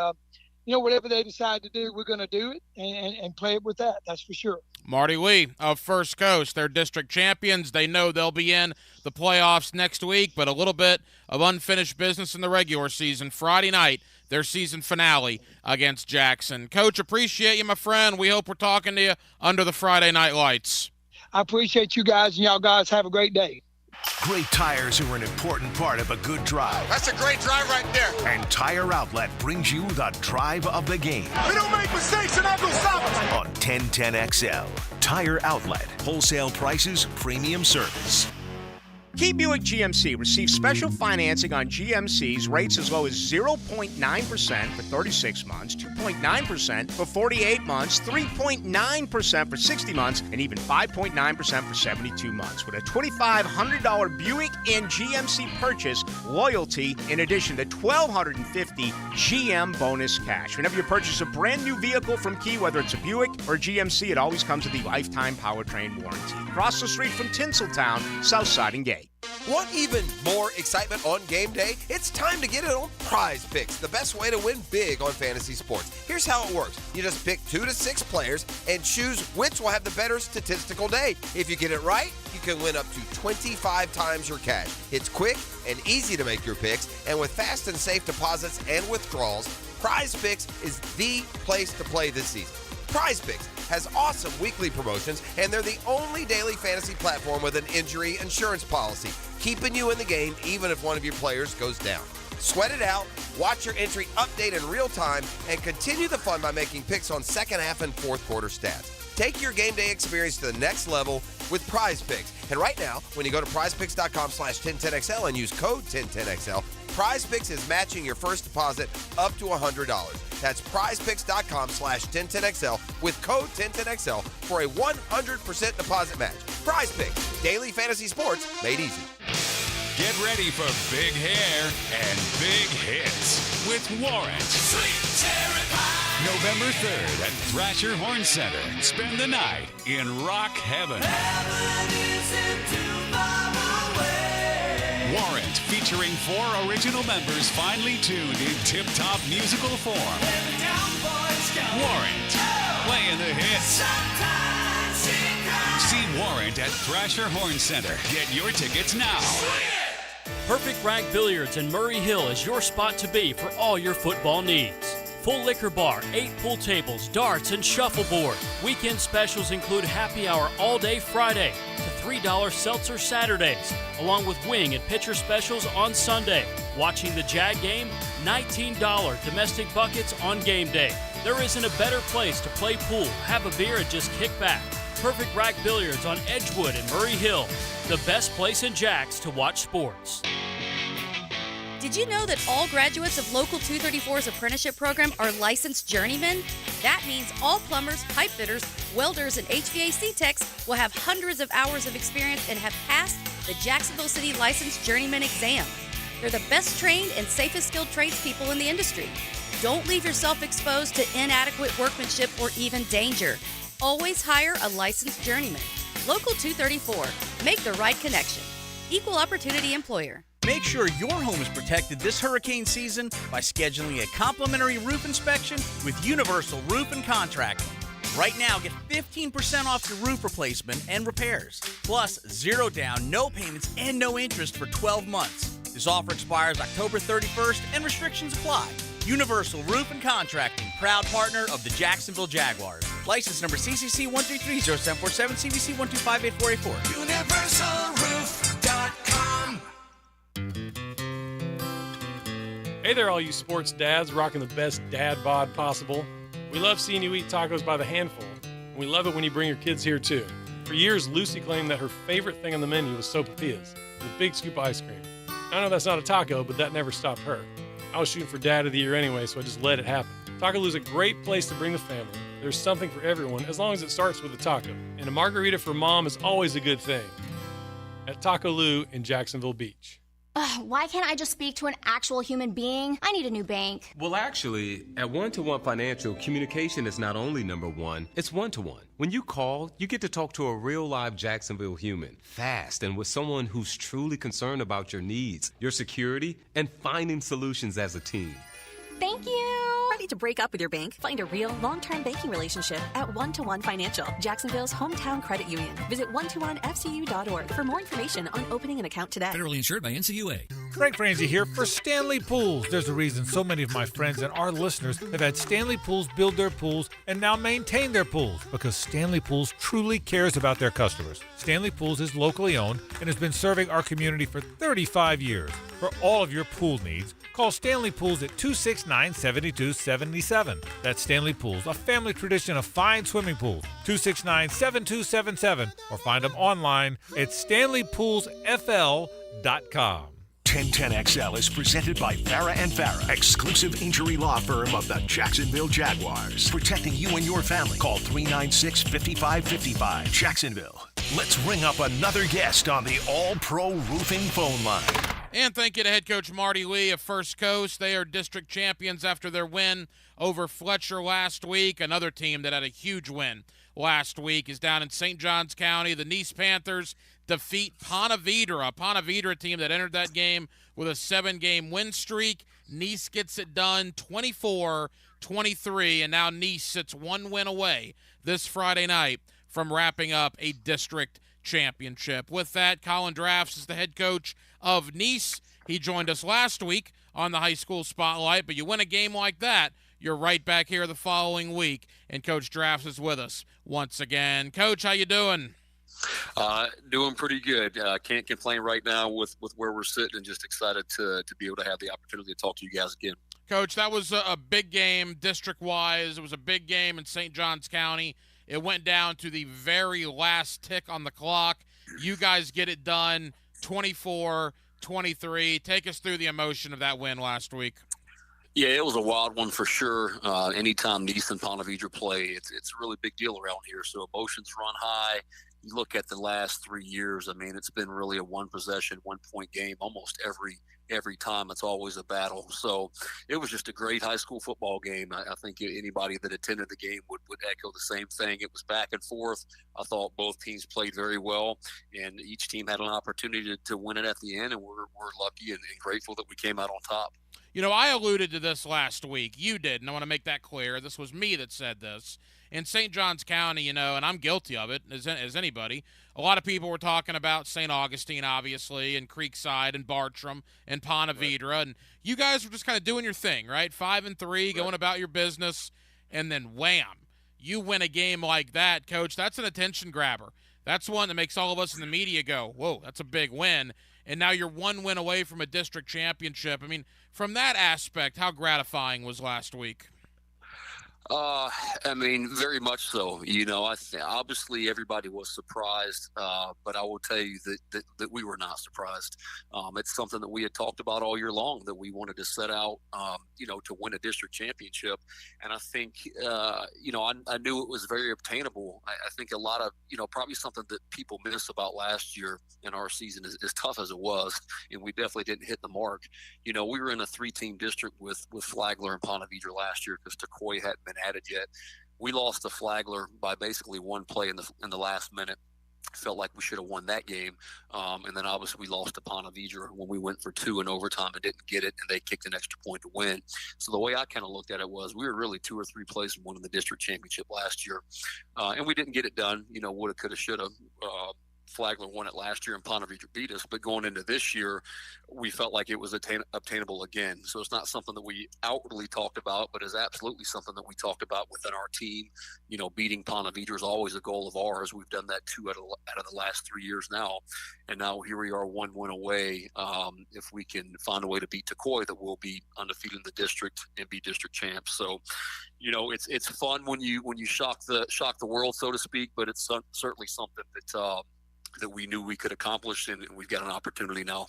whatever they decide to do, we're going to do it and play it with that. That's for sure. Marty Lee of First Coast, they're district champions. They know they'll be in the playoffs next week, but a little bit of unfinished business in the regular season. Friday night, their season finale against Jackson. Coach, appreciate you, my friend. We hope we're talking to you under the Friday night lights. I appreciate you guys, and y'all guys have a great day. Great tires are an important part of a good drive. That's a great drive right there. And Tire Outlet brings you the drive of the game. We don't make mistakes and I go stop us. On 1010XL. Tire Outlet. Wholesale prices, premium service. Key Buick GMC receives special financing on GMC's rates as low as 0.9% for 36 months, 2.9% for 48 months, 3.9% for 60 months, and even 5.9% for 72 months. With a $2,500 Buick and GMC purchase, loyalty, in addition to $1,250 GM bonus cash. Whenever you purchase a brand new vehicle from Key, whether it's a Buick or a GMC, it always comes with the lifetime powertrain warranty. Across the street from Tinseltown, Southside and Gate. Want even more excitement on game day? It's time to get it on Prize Picks, the best way to win big on fantasy sports. Here's how it works. You just pick 2 to 6 players and choose which will have the better statistical day. If you get it right, you can win up to 25 times your cash. It's quick and easy to make your picks, and with fast and safe deposits and withdrawals, Prize Picks is the place to play this season. Prize Picks has awesome weekly promotions, and they're the only daily fantasy platform with an injury insurance policy, keeping you in the game even if one of your players goes down. Sweat it out, watch your entry update in real time, and continue the fun by making picks on second half and fourth quarter stats. Take your game day experience to the next level with Prize Picks. And right now, when you go to prizepicks.com/1010XL and use code 1010XL, Prize Picks is matching your first deposit up to $100. That's prizepicks.com/1010XL with code 1010XL for a 100% deposit match. Prize Picks, daily fantasy sports made easy. Get ready for big hair and big hits with Warrant. Sweet cherry pie. November 3rd at Thrasher Horn Center. Spend the night in rock heaven. Warrant, featuring 4 original members finely tuned in tip-top musical form. Warrant, playing the hits. See Warrant at Thrasher Horn Center. Get your tickets now. Perfect Rag Billiards in Murray Hill is your spot to be for all your football needs. Full liquor bar, 8 pool tables, darts, and shuffleboard. Weekend specials include happy hour all day Friday to $3 seltzer Saturdays, along with wing and pitcher specials on Sunday. Watching the Jag game, $19 domestic buckets on game day. There isn't a better place to play pool, have a beer, and just kick back. Perfect Rag Billiards on Edgewood and Murray Hill, the best place in Jax to watch sports. Did you know that all graduates of Local 234's apprenticeship program are licensed journeymen? That means all plumbers, pipe fitters, welders, and HVAC techs will have hundreds of hours of experience and have passed the Jacksonville City Licensed Journeyman exam. They're the best trained and safest skilled tradespeople in the industry. Don't leave yourself exposed to inadequate workmanship or even danger. Always hire a licensed journeyman. Local 234. Make the right connection. Equal opportunity employer. Make sure your home is protected this hurricane season by scheduling a complimentary roof inspection with Universal Roof and Contracting. Right now, get 15% off your roof replacement and repairs, plus 0 down, no payments, and no interest for 12 months. This offer expires October 31st and restrictions apply. Universal Roof and Contracting, proud partner of the Jacksonville Jaguars. License number CCC 1330747, CVC 1258484. UniversalRoof.com. Hey there, all you sports dads rocking the best dad bod possible. We love seeing you eat tacos by the handful, and we love it when you bring your kids here too. For years, Lucy claimed that her favorite thing on the menu was sopapillas, with a big scoop of ice cream. I know that's not a taco, but that never stopped her. I was shooting for Dad of the Year anyway, so I just let it happen. Taco-Lu's a great place to bring the family. There's something for everyone, as long as it starts with a taco. And a margarita for mom is always a good thing. At Taco Lu in Jacksonville Beach. Why can't I just speak to an actual human being? I need a new bank. Well, actually, at One-to-One Financial, communication is not only number one, it's one-to-one. When you call, you get to talk to a real live Jacksonville human, fast and with someone who's truly concerned about your needs, your security, and finding solutions as a team. Thank you. Ready to break up with your bank? Find a real long-term banking relationship at One-to-One Financial, Jacksonville's hometown credit union. Visit one-to-one-fcu.org for more information on opening an account today. Federally insured by NCUA. Frank Franzi here for Stanley Pools. There's a reason so many of my friends and our listeners have had Stanley Pools build their pools and now maintain their pools because Stanley Pools truly cares about their customers. Stanley Pools is locally owned and has been serving our community for 35 years. For all of your pool needs, call Stanley Pools at 269-7277. That's Stanley Pools, a family tradition of fine swimming pools. 269-7277 or find them online at stanleypoolsfl.com. 1010XL is presented by Farah and Farah, exclusive injury law firm of the Jacksonville Jaguars. Protecting you and your family. Call 396-5555. Jacksonville. Let's ring up another guest on the All-Pro Roofing phone line. And thank you to head coach Marty Lee of First Coast. They are district champions after their win over Fletcher last week. Another team that had a huge win last week is down in St. Johns County. The Nice Panthers defeat Ponte Vedra, a Ponte Vedra team that entered that game with a 7-game win streak. Nice gets it done 24-23, and now Nice sits 1 win away this Friday night from wrapping up a district championship. With that, Colin Drafts is the head coach of Nice. He joined us last week on the high school spotlight, but you win a game like that, you're right back here the following week, and Coach Drafts is with us once again. Coach, how you doing? Doing pretty good. Can't complain right now with where we're sitting, and just excited to be able to have the opportunity to talk to you guys again. Coach, that was a big game district-wise. It was a big game in St. Johns County. It went down to the very last tick on the clock. You guys get it done 24-23. Take us through the emotion of that win last week. Yeah, it was a wild one for sure. Anytime Nice and Ponte Vedra play, it's a really big deal around here. So emotions run high. You look at the last 3 years, I mean, it's been really a one-possession, one-point game almost every time. It's always a battle. So it was just a great high school football game. I think anybody that attended the game would echo the same thing. It was back and forth. I thought both teams played very well, and each team had an opportunity to win it at the end, and we're lucky and grateful that we came out on top. You know, I alluded to this last week. You did, and I want to make that clear. This was me that said this. In St. Johns County, you know, and I'm guilty of it, as anybody, a lot of people were talking about St. Augustine, obviously, and Creekside and Bartram and Ponte Vedra, and you guys were just kind of doing your thing, right? 5-3, going about your business, and then wham, you win a game like that, Coach. That's an attention grabber. That's one that makes all of us in the media go, whoa, that's a big win. And now you're 1 win away from a district championship. I mean, from that aspect, how gratifying was last week? I mean, very much so. You know, obviously everybody was surprised, but I will tell you that we were not surprised. It's something that we had talked about all year long, that we wanted to set out, you know, to win a district championship. And I think, you know, I knew it was very obtainable. I think a lot of, you know, probably something that people miss about last year in our season, as tough as it was, and we definitely didn't hit the mark. You know, we were in a 3-team district with Flagler and Ponte Vedra last year because Tecoy hadn't been added yet. We lost to Flagler by basically one play in the last minute, Felt like we should have won that game. And then obviously we lost to Ponte Vedra when we went for 2 in overtime and didn't get it, and they kicked an extra point to win. So the way I kind of looked at it was we were really 2 or 3 plays from winning the district championship last year. And we didn't get it done. Woulda, coulda, shoulda. Flagler won it last year and Ponte Vedra beat us, but going into this year, we felt like it was obtainable again. So it's not something that we outwardly talked about, but is absolutely something that we talked about within our team. Beating Ponte Vedra is always a goal of ours. We've done that 2 out of the last 3 years now, and now here we are 1 win away. If we can find a way to beat Tocoi, that we'll be undefeated in the district and be district champs. So, it's fun when you shock the world, so to speak, but it's certainly something that we knew we could accomplish, and we've got an opportunity now.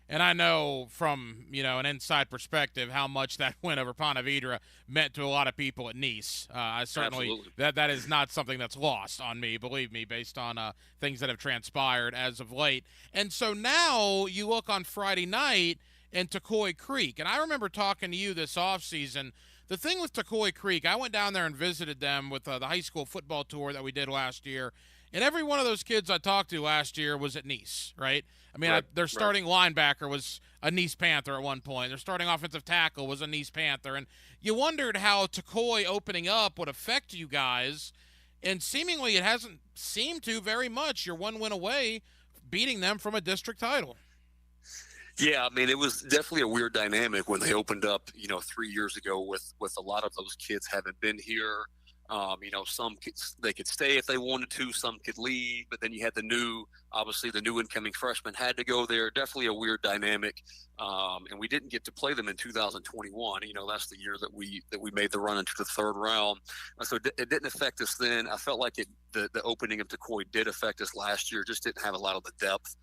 And I know from, an inside perspective how much that win over Ponte Vedra meant to a lot of people at Nice. I certainly that is not something that's lost on me, believe me, based on things that have transpired as of late. And so now you look on Friday night in Tocoi Creek, and I remember talking to you this offseason. The thing with Tocoi Creek, I went down there and visited them with the high school football tour that we did last year. And every one of those kids I talked to last year was at Nice, right? I mean, their starting linebacker was a Nice Panther at one point. Their starting offensive tackle was a Nice Panther. And you wondered how Tocoi opening up would affect you guys. And seemingly it hasn't seemed to very much. You're 1 win away beating them from a district title. Yeah, I mean, it was definitely a weird dynamic when they opened up, 3 years ago with a lot of those kids having been here. Some kids, they could stay if they wanted to, some could leave, but then you had the new incoming freshmen had to go there. Definitely a weird dynamic. And we didn't get to play them in 2021. That's the year that we made the run into the 3rd round. So it didn't affect us then. I felt like the opening of Tocoi did affect us last year. Just didn't have a lot of the depth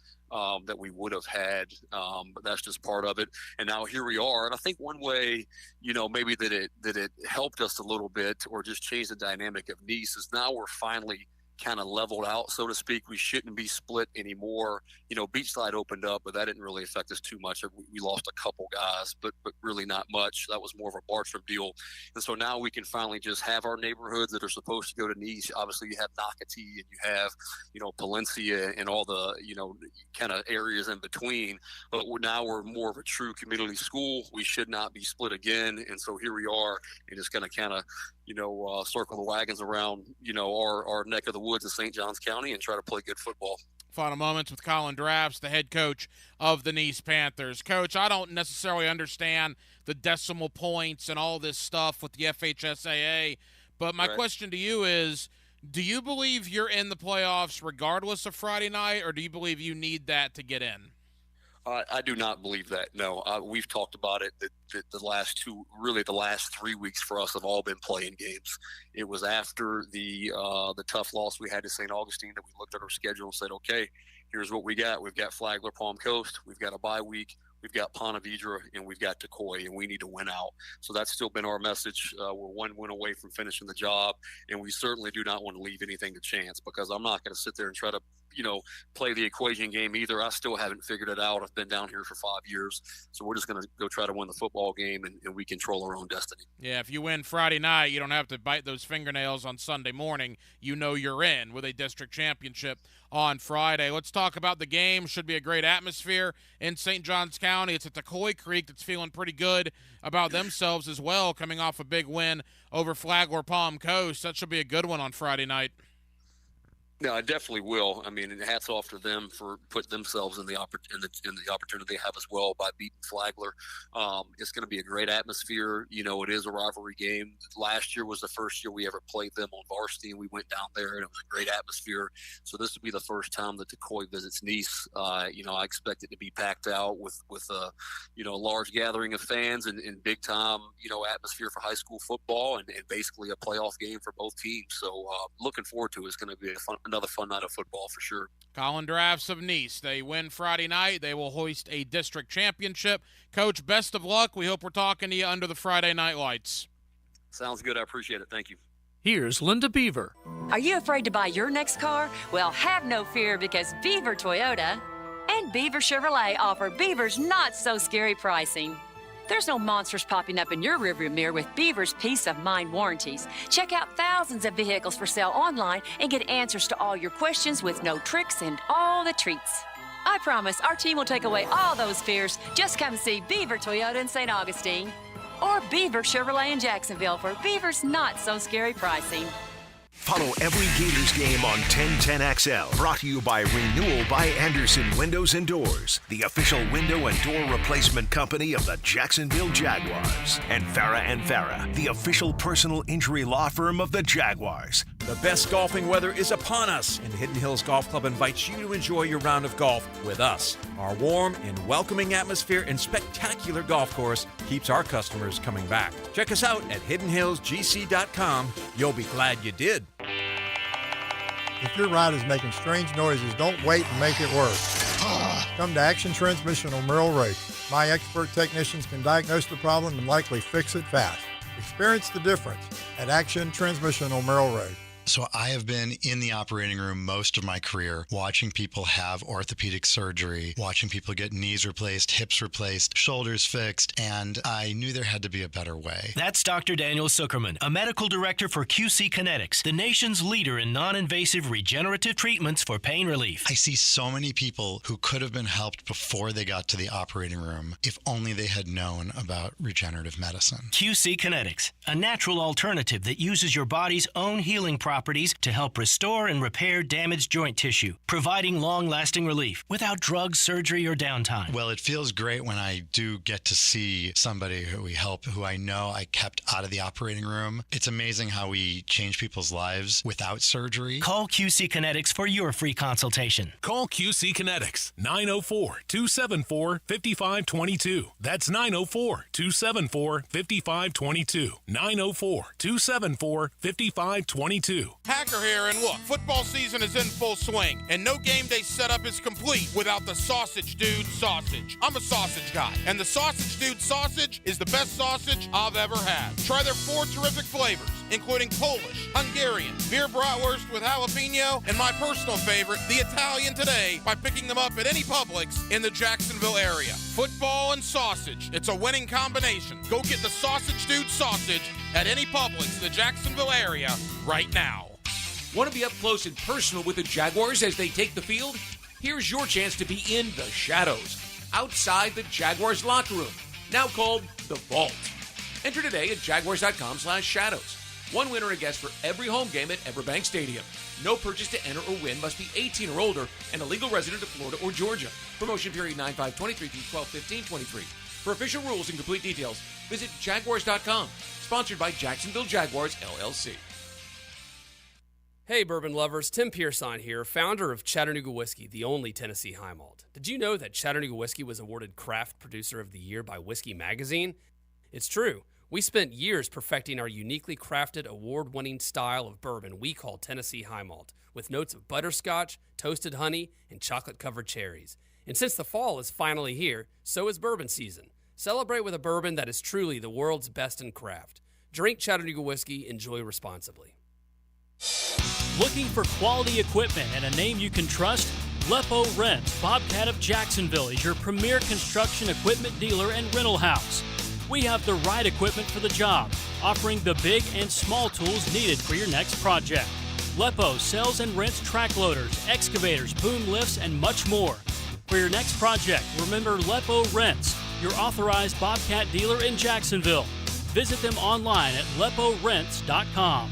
that we would have had, but that's just part of it. And now here we are. And I think one way, maybe that it helped us a little bit, or just changed the dynamic of Nice, is now we're finally kind of leveled out, so to speak. We shouldn't be split anymore. Beachside opened up, but that didn't really affect us too much. We lost a couple guys, but really not much. That was more of a Bartram deal. And so now we can finally just have our neighborhoods that are supposed to go to Nice. Obviously, you have Nocatee and you have, Palencia and all the, kind of areas in between. But now we're more of a true community school. We should not be split again. And so here we are, and just going to kind of, circle the wagons around, our neck of the woods in St. Johns County and try to play good football. Final moments with Colin Drafts, the head coach of the Nice Panthers. Coach, I don't necessarily understand the decimal points and all this stuff with the FHSAA, but my question to you is, do you believe you're in the playoffs regardless of Friday night, or do you believe you need that to get in? I do not believe that. No, we've talked about it. That the last 3 weeks for us have all been playing games. It was after the tough loss we had to St. Augustine that we looked at our schedule and said, okay, here's what we got. We've got Flagler, Palm Coast. We've got a bye week. We've got Ponte Vedra, and we've got Tocoi, and we need to win out. So that's still been our message. We're 1 win away from finishing the job, and we certainly do not want to leave anything to chance, because I'm not going to sit there and try to, play the equation game either. I still haven't figured it out. I've been down here for 5 years, so we're just going to go try to win the football game, and we control our own destiny. Yeah, if you win Friday night, you don't have to bite those fingernails on Sunday morning. You're in with a district championship on Friday. Let's talk about the game. Should be a great atmosphere in St. Johns County. It's at Tocoi Creek that's feeling pretty good about themselves as well, coming off a big win over Flagler Palm Coast. That should be a good one on Friday night. No, I definitely will. I mean, hats off to them for putting themselves in the opportunity they have as well by beating Flagler. It's going to be a great atmosphere. It is a rivalry game. Last year was the first year we ever played them on varsity, and we went down there, and it was a great atmosphere. So this will be the first time that Tocoi visits Nice. I expect it to be packed out with a large gathering of fans and big time atmosphere for high school football, and basically a playoff game for both teams. So looking forward to it. It's going to be another fun night of football for sure. Colin Drafts of Nice. They win Friday night. They will hoist a district championship. Coach, best of luck. We hope we're talking to you under the Friday night lights. Sounds good. I appreciate it. Thank you. Here's Linda Beaver. Are you afraid to buy your next car? Well, have no fear, because Beaver Toyota and Beaver Chevrolet offer Beaver's not-so-scary pricing. There's no monsters popping up in your rearview mirror with Beaver's Peace of Mind warranties. Check out thousands of vehicles for sale online and get answers to all your questions with no tricks and all the treats. I promise our team will take away all those fears. Just come see Beaver Toyota in St. Augustine or Beaver Chevrolet in Jacksonville for Beaver's not-so-scary pricing. Follow every Gators game on 1010XL. Brought to you by Renewal by Anderson Windows and Doors, the official window and door replacement company of the Jacksonville Jaguars. And Farah, the official personal injury law firm of the Jaguars. The best golfing weather is upon us, and Hidden Hills Golf Club invites you to enjoy your round of golf with us. Our warm and welcoming atmosphere and spectacular golf course keeps our customers coming back. Check us out at hiddenhillsgc.com. You'll be glad you did. If your ride is making strange noises, don't wait and make it worse. Come to Action Transmission on Merrill Road. My expert technicians can diagnose the problem and likely fix it fast. Experience the difference at Action Transmission on Merrill Road. So I have been in the operating room most of my career, watching people have orthopedic surgery, watching people get knees replaced, hips replaced, shoulders fixed, and I knew there had to be a better way. That's Dr. Daniel Zuckerman, a medical director for QC Kinetics, the nation's leader in non-invasive regenerative treatments for pain relief. I see so many people who could have been helped before they got to the operating room if only they had known about regenerative medicine. QC Kinetics, a natural alternative that uses your body's own healing properties to help restore and repair damaged joint tissue, providing long-lasting relief without drugs, surgery, or downtime. Well, it feels great when I do get to see somebody who we help, who I know I kept out of the operating room. It's amazing how we change people's lives without surgery. Call QC Kinetics for your free consultation. Call QC Kinetics, 904-274-5522. That's 904-274-5522. 904-274-5522. Hacker here, and look, football season is in full swing, and no game day setup is complete without the Sausage Dude sausage. I'm a sausage guy, and the Sausage Dude sausage is the best sausage I've ever had. Try their 4 terrific flavors, including Polish, Hungarian, beer bratwurst with jalapeno, and my personal favorite, the Italian today, by picking them up at any Publix in the Jacksonville area. Football and sausage, it's a winning combination. Go get the Sausage Dude sausage at any Publix in the Jacksonville area right now. Want to be up close and personal with the Jaguars as they take the field? Here's your chance to be in the shadows, outside the Jaguars locker room, now called the Vault. Enter today at jaguars.com/shadows. One winner and a guest for every home game at Everbank Stadium. No purchase to enter or win, must be 18 or older and a legal resident of Florida or Georgia. Promotion period 9/5/23 through 12/15/23. For official rules and complete details, visit jaguars.com. Sponsored by Jacksonville Jaguars, LLC. Hey, bourbon lovers, Tim Pierson here, founder of Chattanooga Whiskey, the only Tennessee high malt. Did you know that Chattanooga Whiskey was awarded Craft Producer of the Year by Whiskey Magazine? It's true. We spent years perfecting our uniquely crafted, award-winning style of bourbon we call Tennessee high malt, with notes of butterscotch, toasted honey, and chocolate-covered cherries. And since the fall is finally here, so is bourbon season. Celebrate with a bourbon that is truly the world's best in craft. Drink Chattanooga Whiskey, enjoy responsibly. Looking for quality equipment and a name you can trust? Lepo Rents, Bobcat of Jacksonville is your premier construction equipment dealer and rental house. We have the right equipment for the job, offering the big and small tools needed for your next project. Lepo sells and rents track loaders, excavators, boom lifts, and much more. For your next project, remember Lepo Rents, your authorized Bobcat dealer in Jacksonville. Visit them online at leporents.com.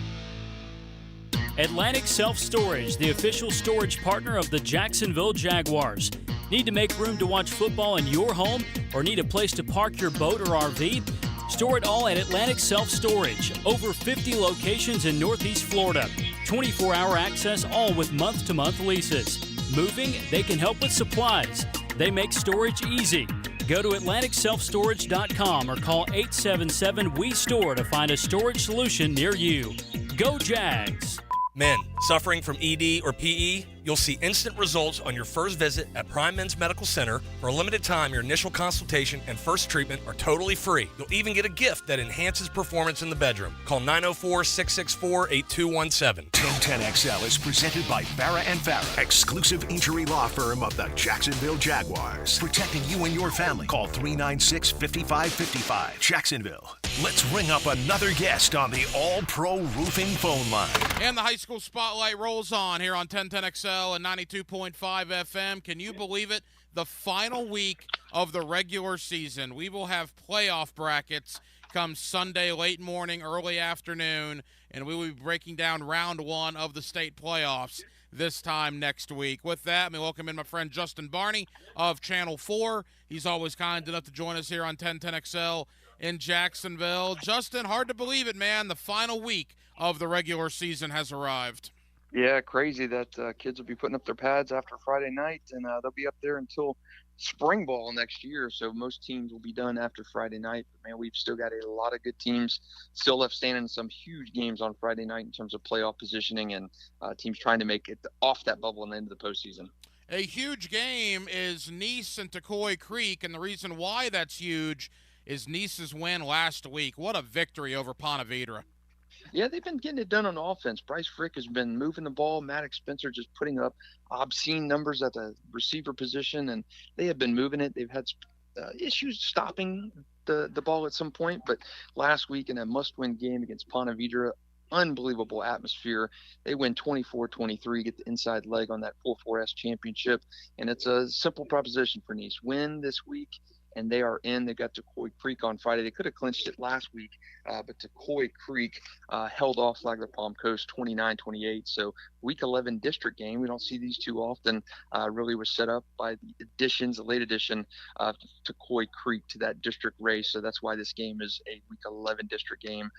Atlantic Self Storage, the official storage partner of the Jacksonville Jaguars. Need to make room to watch football in your home or need a place to park your boat or RV? Store it all at Atlantic Self Storage. Over 50 locations in Northeast Florida. 24-hour access, all with month-to-month leases. Moving? They can help with supplies. They make storage easy. Go to AtlanticSelfStorage.com or call 877-WE-STORE to find a storage solution near you. Go Jags! Men suffering from ED or PE, You'll see instant results on your first visit at Prime Men's Medical Center. For a limited time, your initial consultation and first treatment are totally free. You'll even get a gift that enhances performance in the bedroom. Call 904-664-8217. 1010XL is presented by Farah and Farah, exclusive injury law firm of the Jacksonville Jaguars. Protecting you and your family. Call 396-5555. Jacksonville. Let's ring up another guest on the All-Pro Roofing phone line. And the high school spotlight rolls on here on 1010XL and 92.5 FM. Can you believe it? The final week of the regular season. We will have playoff brackets come Sunday late morning, early afternoon, and we will be breaking down round one of the state playoffs this time next week. With that, let me welcome in my friend Justin Barney of Channel 4. He's always kind enough to join us here on 1010XL in Jacksonville. Justin, hard to believe it, man. The final week of the regular season has arrived. Yeah, crazy that kids will be putting up their pads after Friday night, and they'll be up there until spring ball next year. So most teams will be done after Friday night. But, man, we've still got a lot of good teams still left standing. Some huge games on Friday night in terms of playoff positioning and teams trying to make it off that bubble and into the postseason. A huge game is Nice and Tocoi Creek, and the reason why that's huge is Nice's win last week. What a victory over Ponte Vedra. Yeah, they've been getting it done on offense. Bryce Frick has been moving the ball. Maddox Spencer just putting up obscene numbers at the receiver position, and they have been moving it. They've had issues stopping the ball at some point, but last week in a must-win game against Ponte Vedra, unbelievable atmosphere. They win 24-23, get the inside leg on that 4-4S championship, and it's a simple proposition for Nice. Win this week, and they are in. They got Tocoi Creek on Friday. They could have clinched it last week, but Tocoi Creek held off Flagler Palm Coast 29-28. So week 11 district game. We don't see these too often. Really was set up by the late addition of Tocoi Creek to that district race. So that's why this game is a week 11 district game,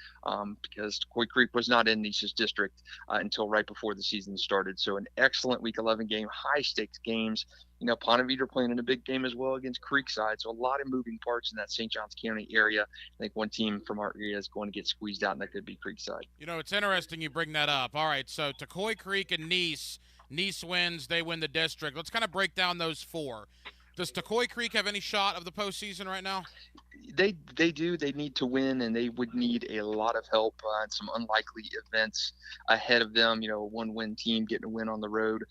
because Tocoi Creek was not in Nice's district until right before the season started. So an excellent week 11 game, high stakes games. You know, Ponte Vedra playing in a big game as well against Creekside. So a lot of moving parts in that St. Johns County area. I think one team from our area is going to get squeezed out, and that could be Creekside. You know, it's interesting you bring that up. All right, so Tocoi Creek and Nice. Nice wins, they win the district. Let's kind of break down those four. Does Tocoi Creek have any shot of the postseason right now? They do. They need to win, and they would need a lot of help and some unlikely events ahead of them. You know, a one-win team getting a win on the road.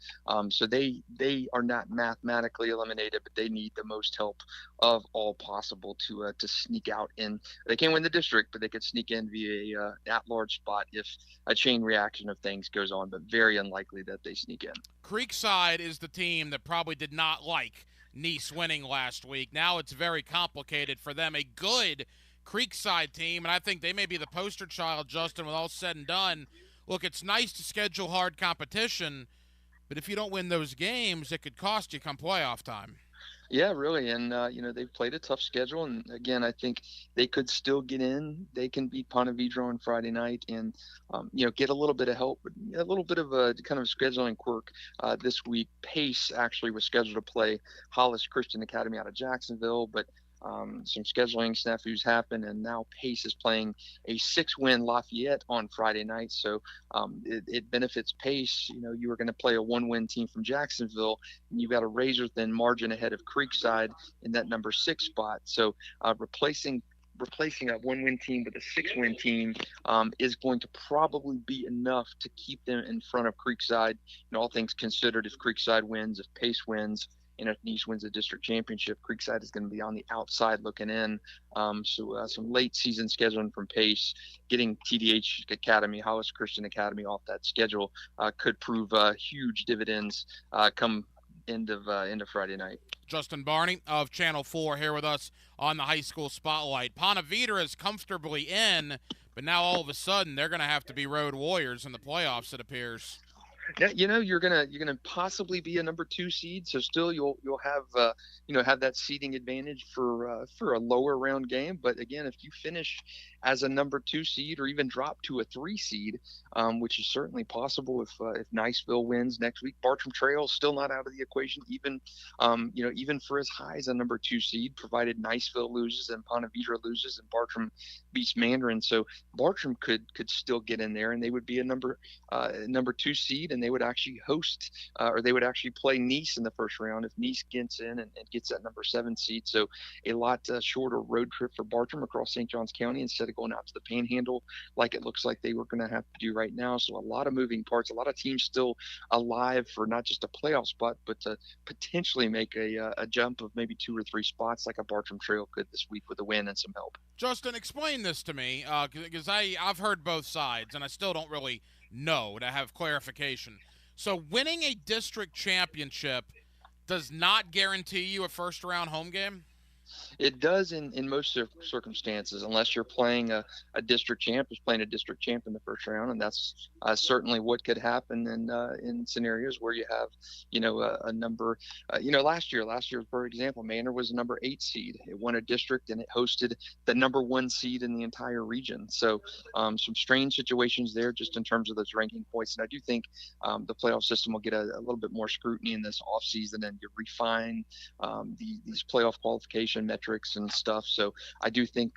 So they are not mathematically eliminated, but they need the most help of all possible to sneak out in. They can't win the district, but they could sneak in via a at-large spot if a chain reaction of things goes on, but very unlikely that they sneak in. Creekside is the team that probably did not like Nice winning last week. Now it's very complicated for them. A good Creekside team, and I think they may be the poster child, Justin, with all said and done. Look, it's nice to schedule hard competition, but if you don't win those games, it could cost you come playoff time. Yeah, really. And, you know, they've played a tough schedule. And, again, I think they could still get in. They can beat Ponte Vedra on Friday night and, you know, get a little bit of help, a little bit of a kind of scheduling quirk this week. Pace actually was scheduled to play Hollis Christian Academy out of Jacksonville, but some scheduling snafus happened, and now Pace is playing a 6-win Lafayette on Friday night. So it benefits Pace. You know, you were going to play a 1-win team from Jacksonville, and you got a razor-thin margin ahead of Creekside in that number 6 spot. So replacing a 1-win team with a 6-win team is going to probably be enough to keep them in front of Creekside. And all things considered, if Creekside wins, if Pace wins, and if Nice wins the district championship, Creekside is going to be on the outside looking in. So some late season scheduling from Pace, getting TDH Academy, Hollis Christian Academy off that schedule could prove huge dividends come end of Friday night. Justin Barney of Channel 4 here with us on the High School Spotlight. Ponte Vedra is comfortably in, but now all of a sudden they're going to have to be road warriors in the playoffs, it appears. Yeah, you know, you're gonna possibly be a number 2 seed, so still you'll have have that seeding advantage for a lower round game. But again, if you finish as a number 2 seed or even drop to a 3 seed, which is certainly possible if Niceville wins next week. Bartram Trail still not out of the equation, even even for as high as a number 2 seed, provided Niceville loses and Ponte Vedra loses and Bartram beats Mandarin. So Bartram could still get in there, and they would be a number 2 seed, and they would actually host or they would actually play Nice in the first round if Nice gets in and gets that number 7 seed. So a lot shorter road trip for Bartram across St. Johns County instead of going out to the Panhandle like it looks like they were going to have to do right now. So a lot of moving parts, a lot of teams still alive for not just a playoff spot, but to potentially make a jump of maybe 2 or 3 spots like a Bartram Trail could this week with a win and some help. Justin, explain this to me, because I've heard both sides, and I still don't really know to have clarification. So winning a district championship does not guarantee you a first-round home game? It does in most circumstances, unless you're playing a district champ, is playing a district champ in the first round, and that's certainly what could happen in scenarios where you have, a number. Last year, for example, Manor was a number 8 seed. It won a district and it hosted the number 1 seed in the entire region. So some strange situations there, just in terms of those ranking points. And I do think the playoff system will get a little bit more scrutiny in this offseason, and you refine these playoff qualification metrics and stuff. So I do think,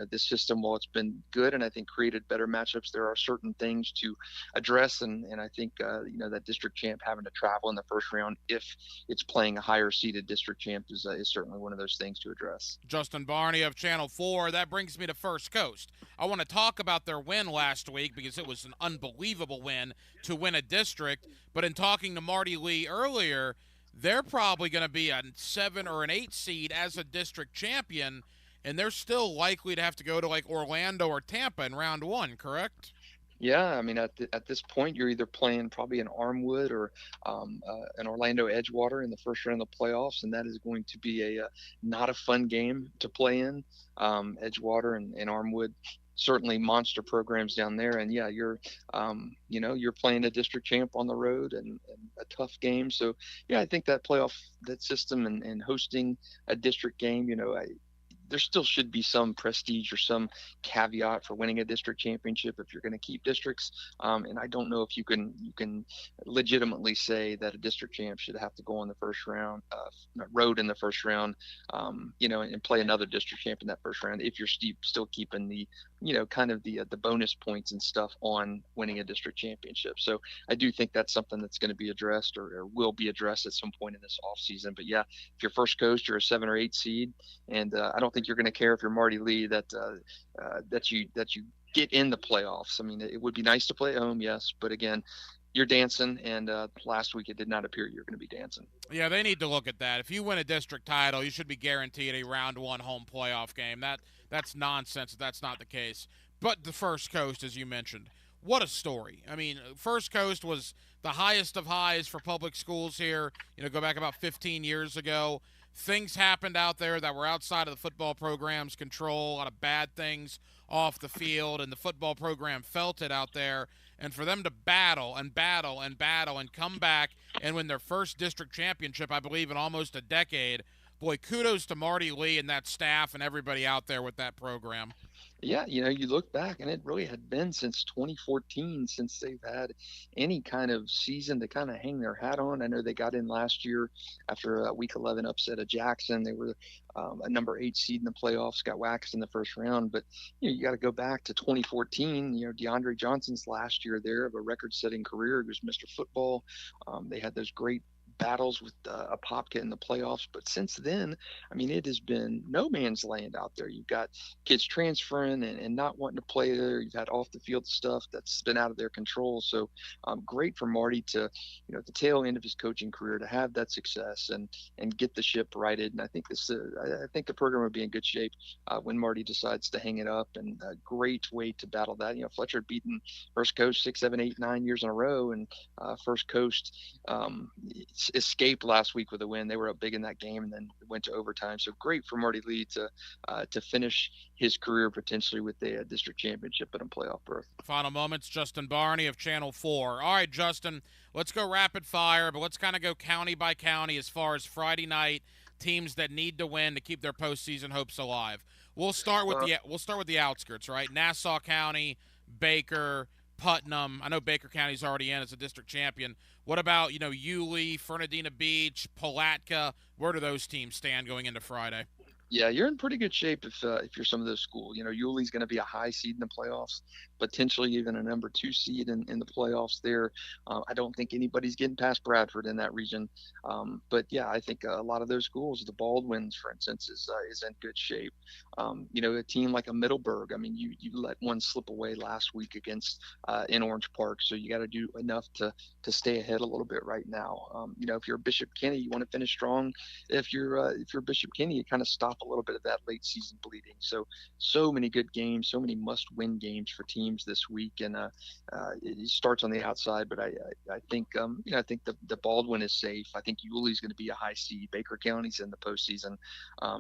this system, while it's been good and I think created better matchups, there are certain things to address. And I think, that district champ having to travel in the first round, if it's playing a higher seeded district champ, is certainly one of those things to address. Justin Barney of Channel 4. That brings me to First Coast. I want to talk about their win last week because it was an unbelievable win to win a district. But in talking to Marty Lee earlier, they're probably going to be a 7 or an 8 seed as a district champion, and they're still likely to have to go to like Orlando or Tampa in round 1, correct? Yeah, I mean, at this point, you're either playing probably an Armwood or an Orlando Edgewater in the first round of the playoffs, and that is going to be not a fun game to play in. Edgewater and Armwood, certainly monster programs down there, and yeah, you're playing a district champ on the road and a tough game. So yeah, I think that that system and hosting a district game, there still should be some prestige or some caveat for winning a district championship if you're going to keep districts. And I don't know if you can legitimately say that a district champ should have to go on the first round, road in the first round, and play another district champ in that first round if you're still keeping the kind of the bonus points and stuff on winning a district championship. So I do think that's something that's going to be addressed or will be addressed at some point in this offseason. But yeah, if you're First Coast, you're a 7 or 8 seed, and I don't think you're going to care if you're Marty Lee that you get in the playoffs. I mean, it would be nice to play at home, yes, but again, you're dancing, and last week it did not appear you're going to be dancing. Yeah, they need to look at that. If you win a district title, you should be guaranteed a round 1 home playoff game. That's nonsense if that's not the case. But the First Coast, as you mentioned, what a story. I mean, First Coast was the highest of highs for public schools here. Go back about 15 years ago. Things happened out there that were outside of the football program's control, a lot of bad things off the field, and the football program felt it out there. And for them to battle and battle and battle and come back and win their first district championship, I believe, in almost a decade, boy, kudos to Marty Lee and that staff and everybody out there with that program. Yeah, you look back, and it really had been since 2014 since they've had any kind of season to kind of hang their hat on. I know they got in last year after a Week 11 upset of Jackson. They were a number 8 seed in the playoffs, got waxed in the first round. But you got to go back to 2014. DeAndre Johnson's last year there of a record-setting career. He was Mr. Football. They had those great battles with Apopka in the playoffs, but since then, I mean, it has been no man's land out there. You've got kids transferring and not wanting to play there. You've had off the field stuff that's been out of their control. So great for Marty to, at the tail end of his coaching career, to have that success and get the ship righted. And I think I think the program will be in good shape when Marty decides to hang it up, and a great way to battle that. Fletcher had beaten First Coast 6, 7, 8, 9 years in a row, and First Coast escaped last week with a win. They were up big in that game and then went to overtime. So great for Marty Lee to finish his career potentially with a district championship and a playoff berth. Final moments, Justin Barney of Channel 4. All right, Justin, let's go rapid fire, but let's kind of go county by county as far as Friday night. teams that need to win to keep their postseason hopes alive. We'll start with the outskirts, right? Nassau County, Baker, Putnam. I know Baker County's already in as a district champion. What about, Yulee, Fernandina Beach, Palatka? Where do those teams stand going into Friday? Yeah, you're in pretty good shape if you're some of those schools. Yulee's going to be a high seed in the playoffs, potentially even a number 2 seed in the playoffs there. I don't think anybody's getting past Bradford in that region. But yeah, I think a lot of those schools, the Baldwins, for instance, is in good shape. A team like a Middleburg, I mean, you let one slip away last week against in Orange Park, so you got to do enough to stay ahead a little bit right now. If you're Bishop Kenny, you want to finish strong. If you're Bishop Kenny, you kind of stop a little bit of that late season bleeding. So many good games, so many must-win games for teams this week, and it starts on the outside. But I think the Baldwin is safe. I think Yulee's going to be a high seed. Baker County's in the postseason,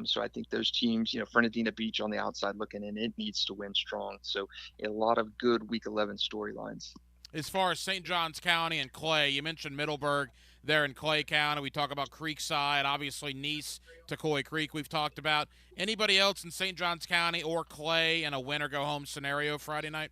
so I think those teams, Fernandina Beach on the outside looking in, it needs to win strong. So a lot of good Week 11 storylines. As far as St. Johns County and Clay, you mentioned Middleburg there in Clay County. We talk about Creekside, obviously Nice, Coy Creek we've talked about. Anybody else in St. Johns County or Clay in a win-or-go-home scenario Friday night?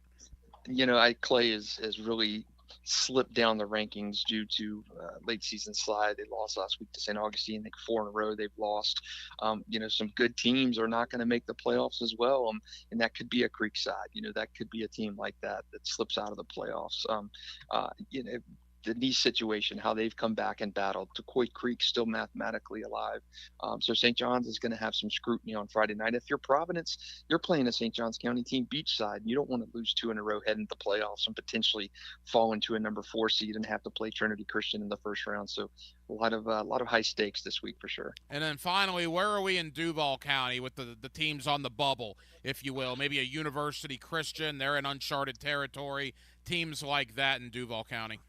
Clay has really slipped down the rankings due to late season slide. They lost last week to St. Augustine. I think 4 in a row they've lost. Some good teams are not going to make the playoffs as well, and that could be a Creekside. That could be a team like that slips out of the playoffs. The Nice situation, how they've come back and battled. Coy Creek still mathematically alive. So St. John's is going to have some scrutiny on Friday night. If you're Providence, you're playing a St. John's County team beachside. You don't want to lose 2 in a row heading to the playoffs and potentially fall into a number 4 seed and have to play Trinity Christian in the first round. So a lot of high stakes this week for sure. And then finally, where are we in Duval County with the teams on the bubble, if you will? Maybe a University Christian. They're in uncharted territory. Teams like that in Duval County.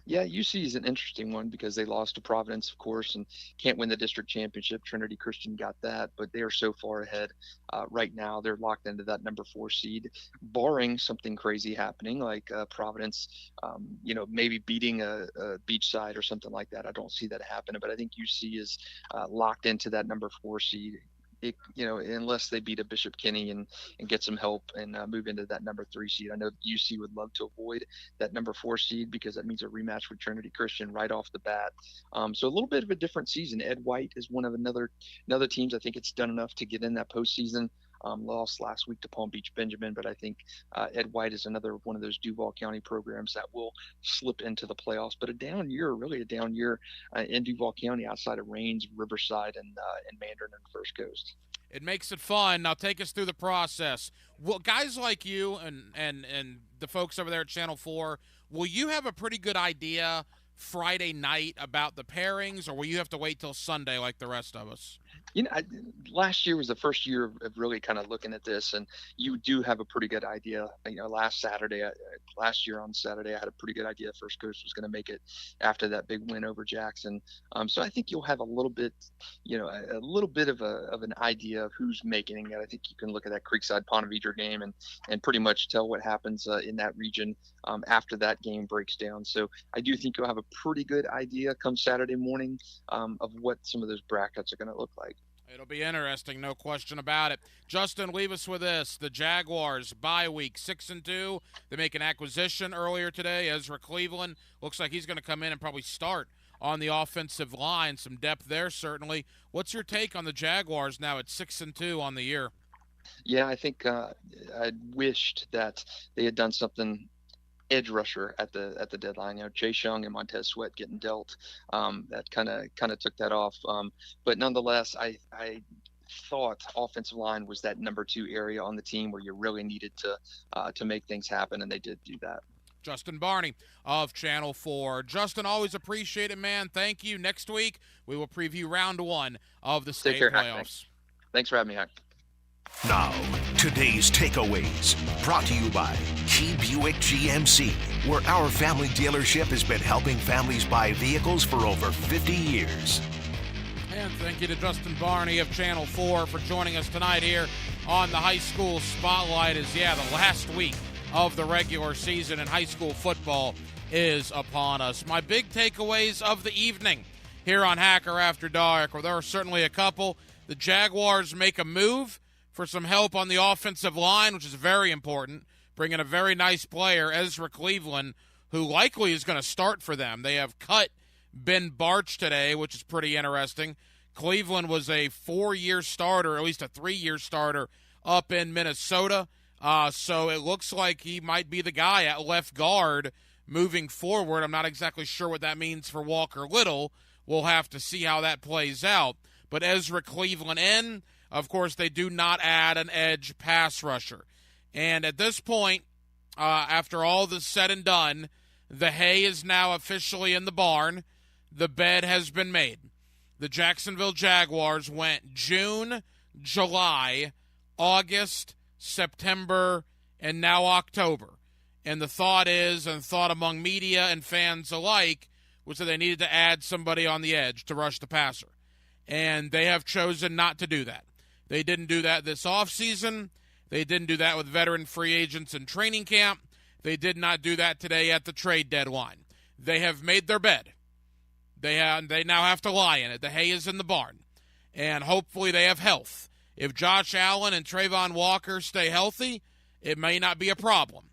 Yeah, UC is an interesting one because they lost to Providence, of course, and can't win the district championship. Trinity Christian got that, but they are so far ahead right now. They're locked into that number 4 seed, barring something crazy happening like Providence, maybe beating a Beachside or something like that. I don't see that happening, but I think UC is locked into that number 4 seed. Unless they beat a Bishop Kenny and get some help and move into that number 3 seed. I know UC would love to avoid that number 4 seed because that means a rematch with Trinity Christian right off the bat. So a little bit of a different season. Ed White is one of another teams. I think it's done enough to get in that postseason. Lost last week to Palm Beach Benjamin, but I think Ed White is another one of those Duval County programs that will slip into the playoffs. But really a down year in Duval County outside of Rains, Riverside, and Mandarin and First Coast. It makes it fun. Now take us through the process. Well, guys like you and the folks over there at Channel 4, will you have a pretty good idea Friday night about the pairings, or will you have to wait till Sunday like the rest of us? Last year was the first year of really kind of looking at this, and you do have a pretty good idea. Last year on Saturday, I had a pretty good idea First Coast was going to make it after that big win over Jackson. So I think you'll have a little bit of an idea of who's making it. I think you can look at that Creekside Ponte Vedra game and pretty much tell what happens in that region after that game breaks down. So I do think you'll have a pretty good idea come Saturday morning of what some of those brackets are going to look like. It'll be interesting, no question about it. Justin, leave us with this. The Jaguars, bye week, 6-2. They make an acquisition earlier today. Ezra Cleveland looks like he's going to come in and probably start on the offensive line. Some depth there, certainly. What's your take on the Jaguars now at 6-2 on the year? Yeah, I think I wished that they had done something edge rusher at the deadline. Chase Young and Montez Sweat getting dealt. That kind of took that off. But nonetheless, I thought offensive line was that number 2 area on the team where you really needed to make things happen, and they did do that. Justin Barney of Channel 4. Justin, always appreciate it, man. Thank you. Next week, we will preview round 1 of the state playoffs. Thanks for having me, Hack. Now, today's takeaways, brought to you by Key Buick GMC, where our family dealership has been helping families buy vehicles for over 50 years. And thank you to Justin Barney of Channel 4 for joining us tonight here on the High School Spotlight. The last week of the regular season in high school football is upon us. My big takeaways of the evening here on Hacker After Dark. Well, there are certainly a couple. The Jaguars make a move for some help on the offensive line, which is very important, bringing a very nice player, Ezra Cleveland, who likely is going to start for them. They have cut Ben Barch today, which is pretty interesting. Cleveland was a 4-year starter, or at least a 3-year starter up in Minnesota. So it looks like he might be the guy at left guard moving forward. I'm not exactly sure what that means for Walker Little. We'll have to see how that plays out. But Ezra Cleveland in. Of course, they do not add an edge pass rusher. And at this point, after all this said and done, the hay is now officially in the barn. The bed has been made. The Jacksonville Jaguars went June, July, August, September, and now October. And the thought is, and thought among media and fans alike, was that they needed to add somebody on the edge to rush the passer. And they have chosen not to do that. They didn't do that this offseason. They didn't do that with veteran free agents in training camp. They did not do that today at the trade deadline. They have made their bed. They now have to lie in it. The hay is in the barn. And hopefully they have health. If Josh Allen and Trayvon Walker stay healthy, it may not be a problem.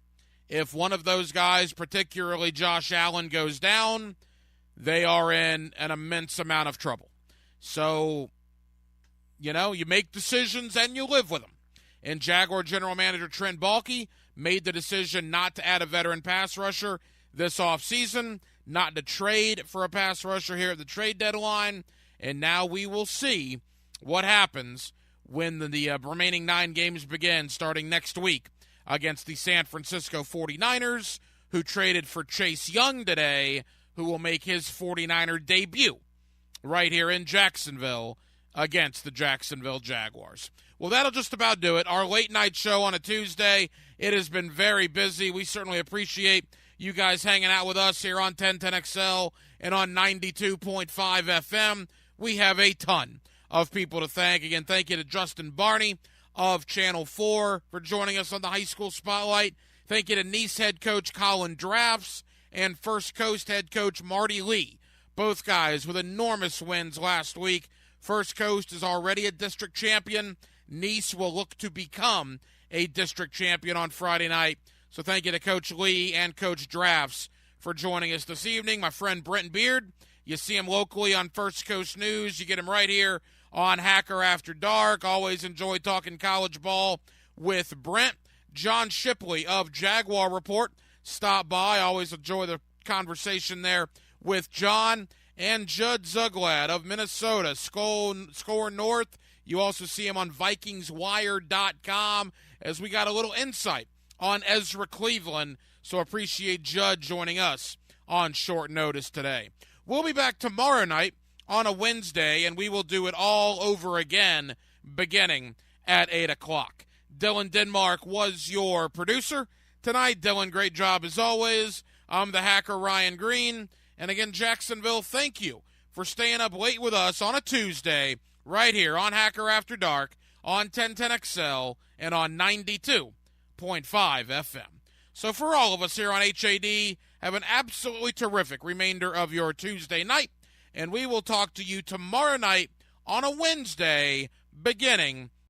If one of those guys, particularly Josh Allen, goes down, they are in an immense amount of trouble. So, you make decisions and you live with them. And Jaguar general manager Trent Baalke made the decision not to add a veteran pass rusher this offseason, not to trade for a pass rusher here at the trade deadline. And now we will see what happens when the remaining 9 games begin starting next week against the San Francisco 49ers, who traded for Chase Young today, who will make his 49er debut right here in Jacksonville against the Jacksonville Jaguars. Well, that'll just about do it. Our late night show on a Tuesday. It has been very busy. We certainly appreciate you guys hanging out with us here on 1010XL and on 92.5 FM. We have a ton of people to thank. Again, thank you to Justin Barney of Channel 4 for joining us on the High School Spotlight. Thank you to Nice head coach Colin Drafts and First Coast head coach Marty Lee. Both guys with enormous wins last week. First Coast is already a district champion. Nice will look to become a district champion on Friday night. So thank you to Coach Lee and Coach Drafts for joining us this evening. My friend Brent Beard, you see him locally on First Coast News. You get him right here on Hacker After Dark. Always enjoy talking college ball with Brent. John Shipley of Jaguar Report stop by. Always enjoy the conversation there with John. And Judd Zuglad of Minnesota, Score North. You also see him on VikingsWire.com as we got a little insight on Ezra Cleveland. So appreciate Judd joining us on short notice today. We'll be back tomorrow night on a Wednesday, and we will do it all over again beginning at 8 o'clock. Dylan Denmark was your producer tonight. Dylan, great job as always. I'm the hacker Ryan Green. And again, Jacksonville, thank you for staying up late with us on a Tuesday right here on Hacker After Dark on 1010XL and on 92.5 FM. So for all of us here on HAD, have an absolutely terrific remainder of your Tuesday night, and we will talk to you tomorrow night on a Wednesday beginning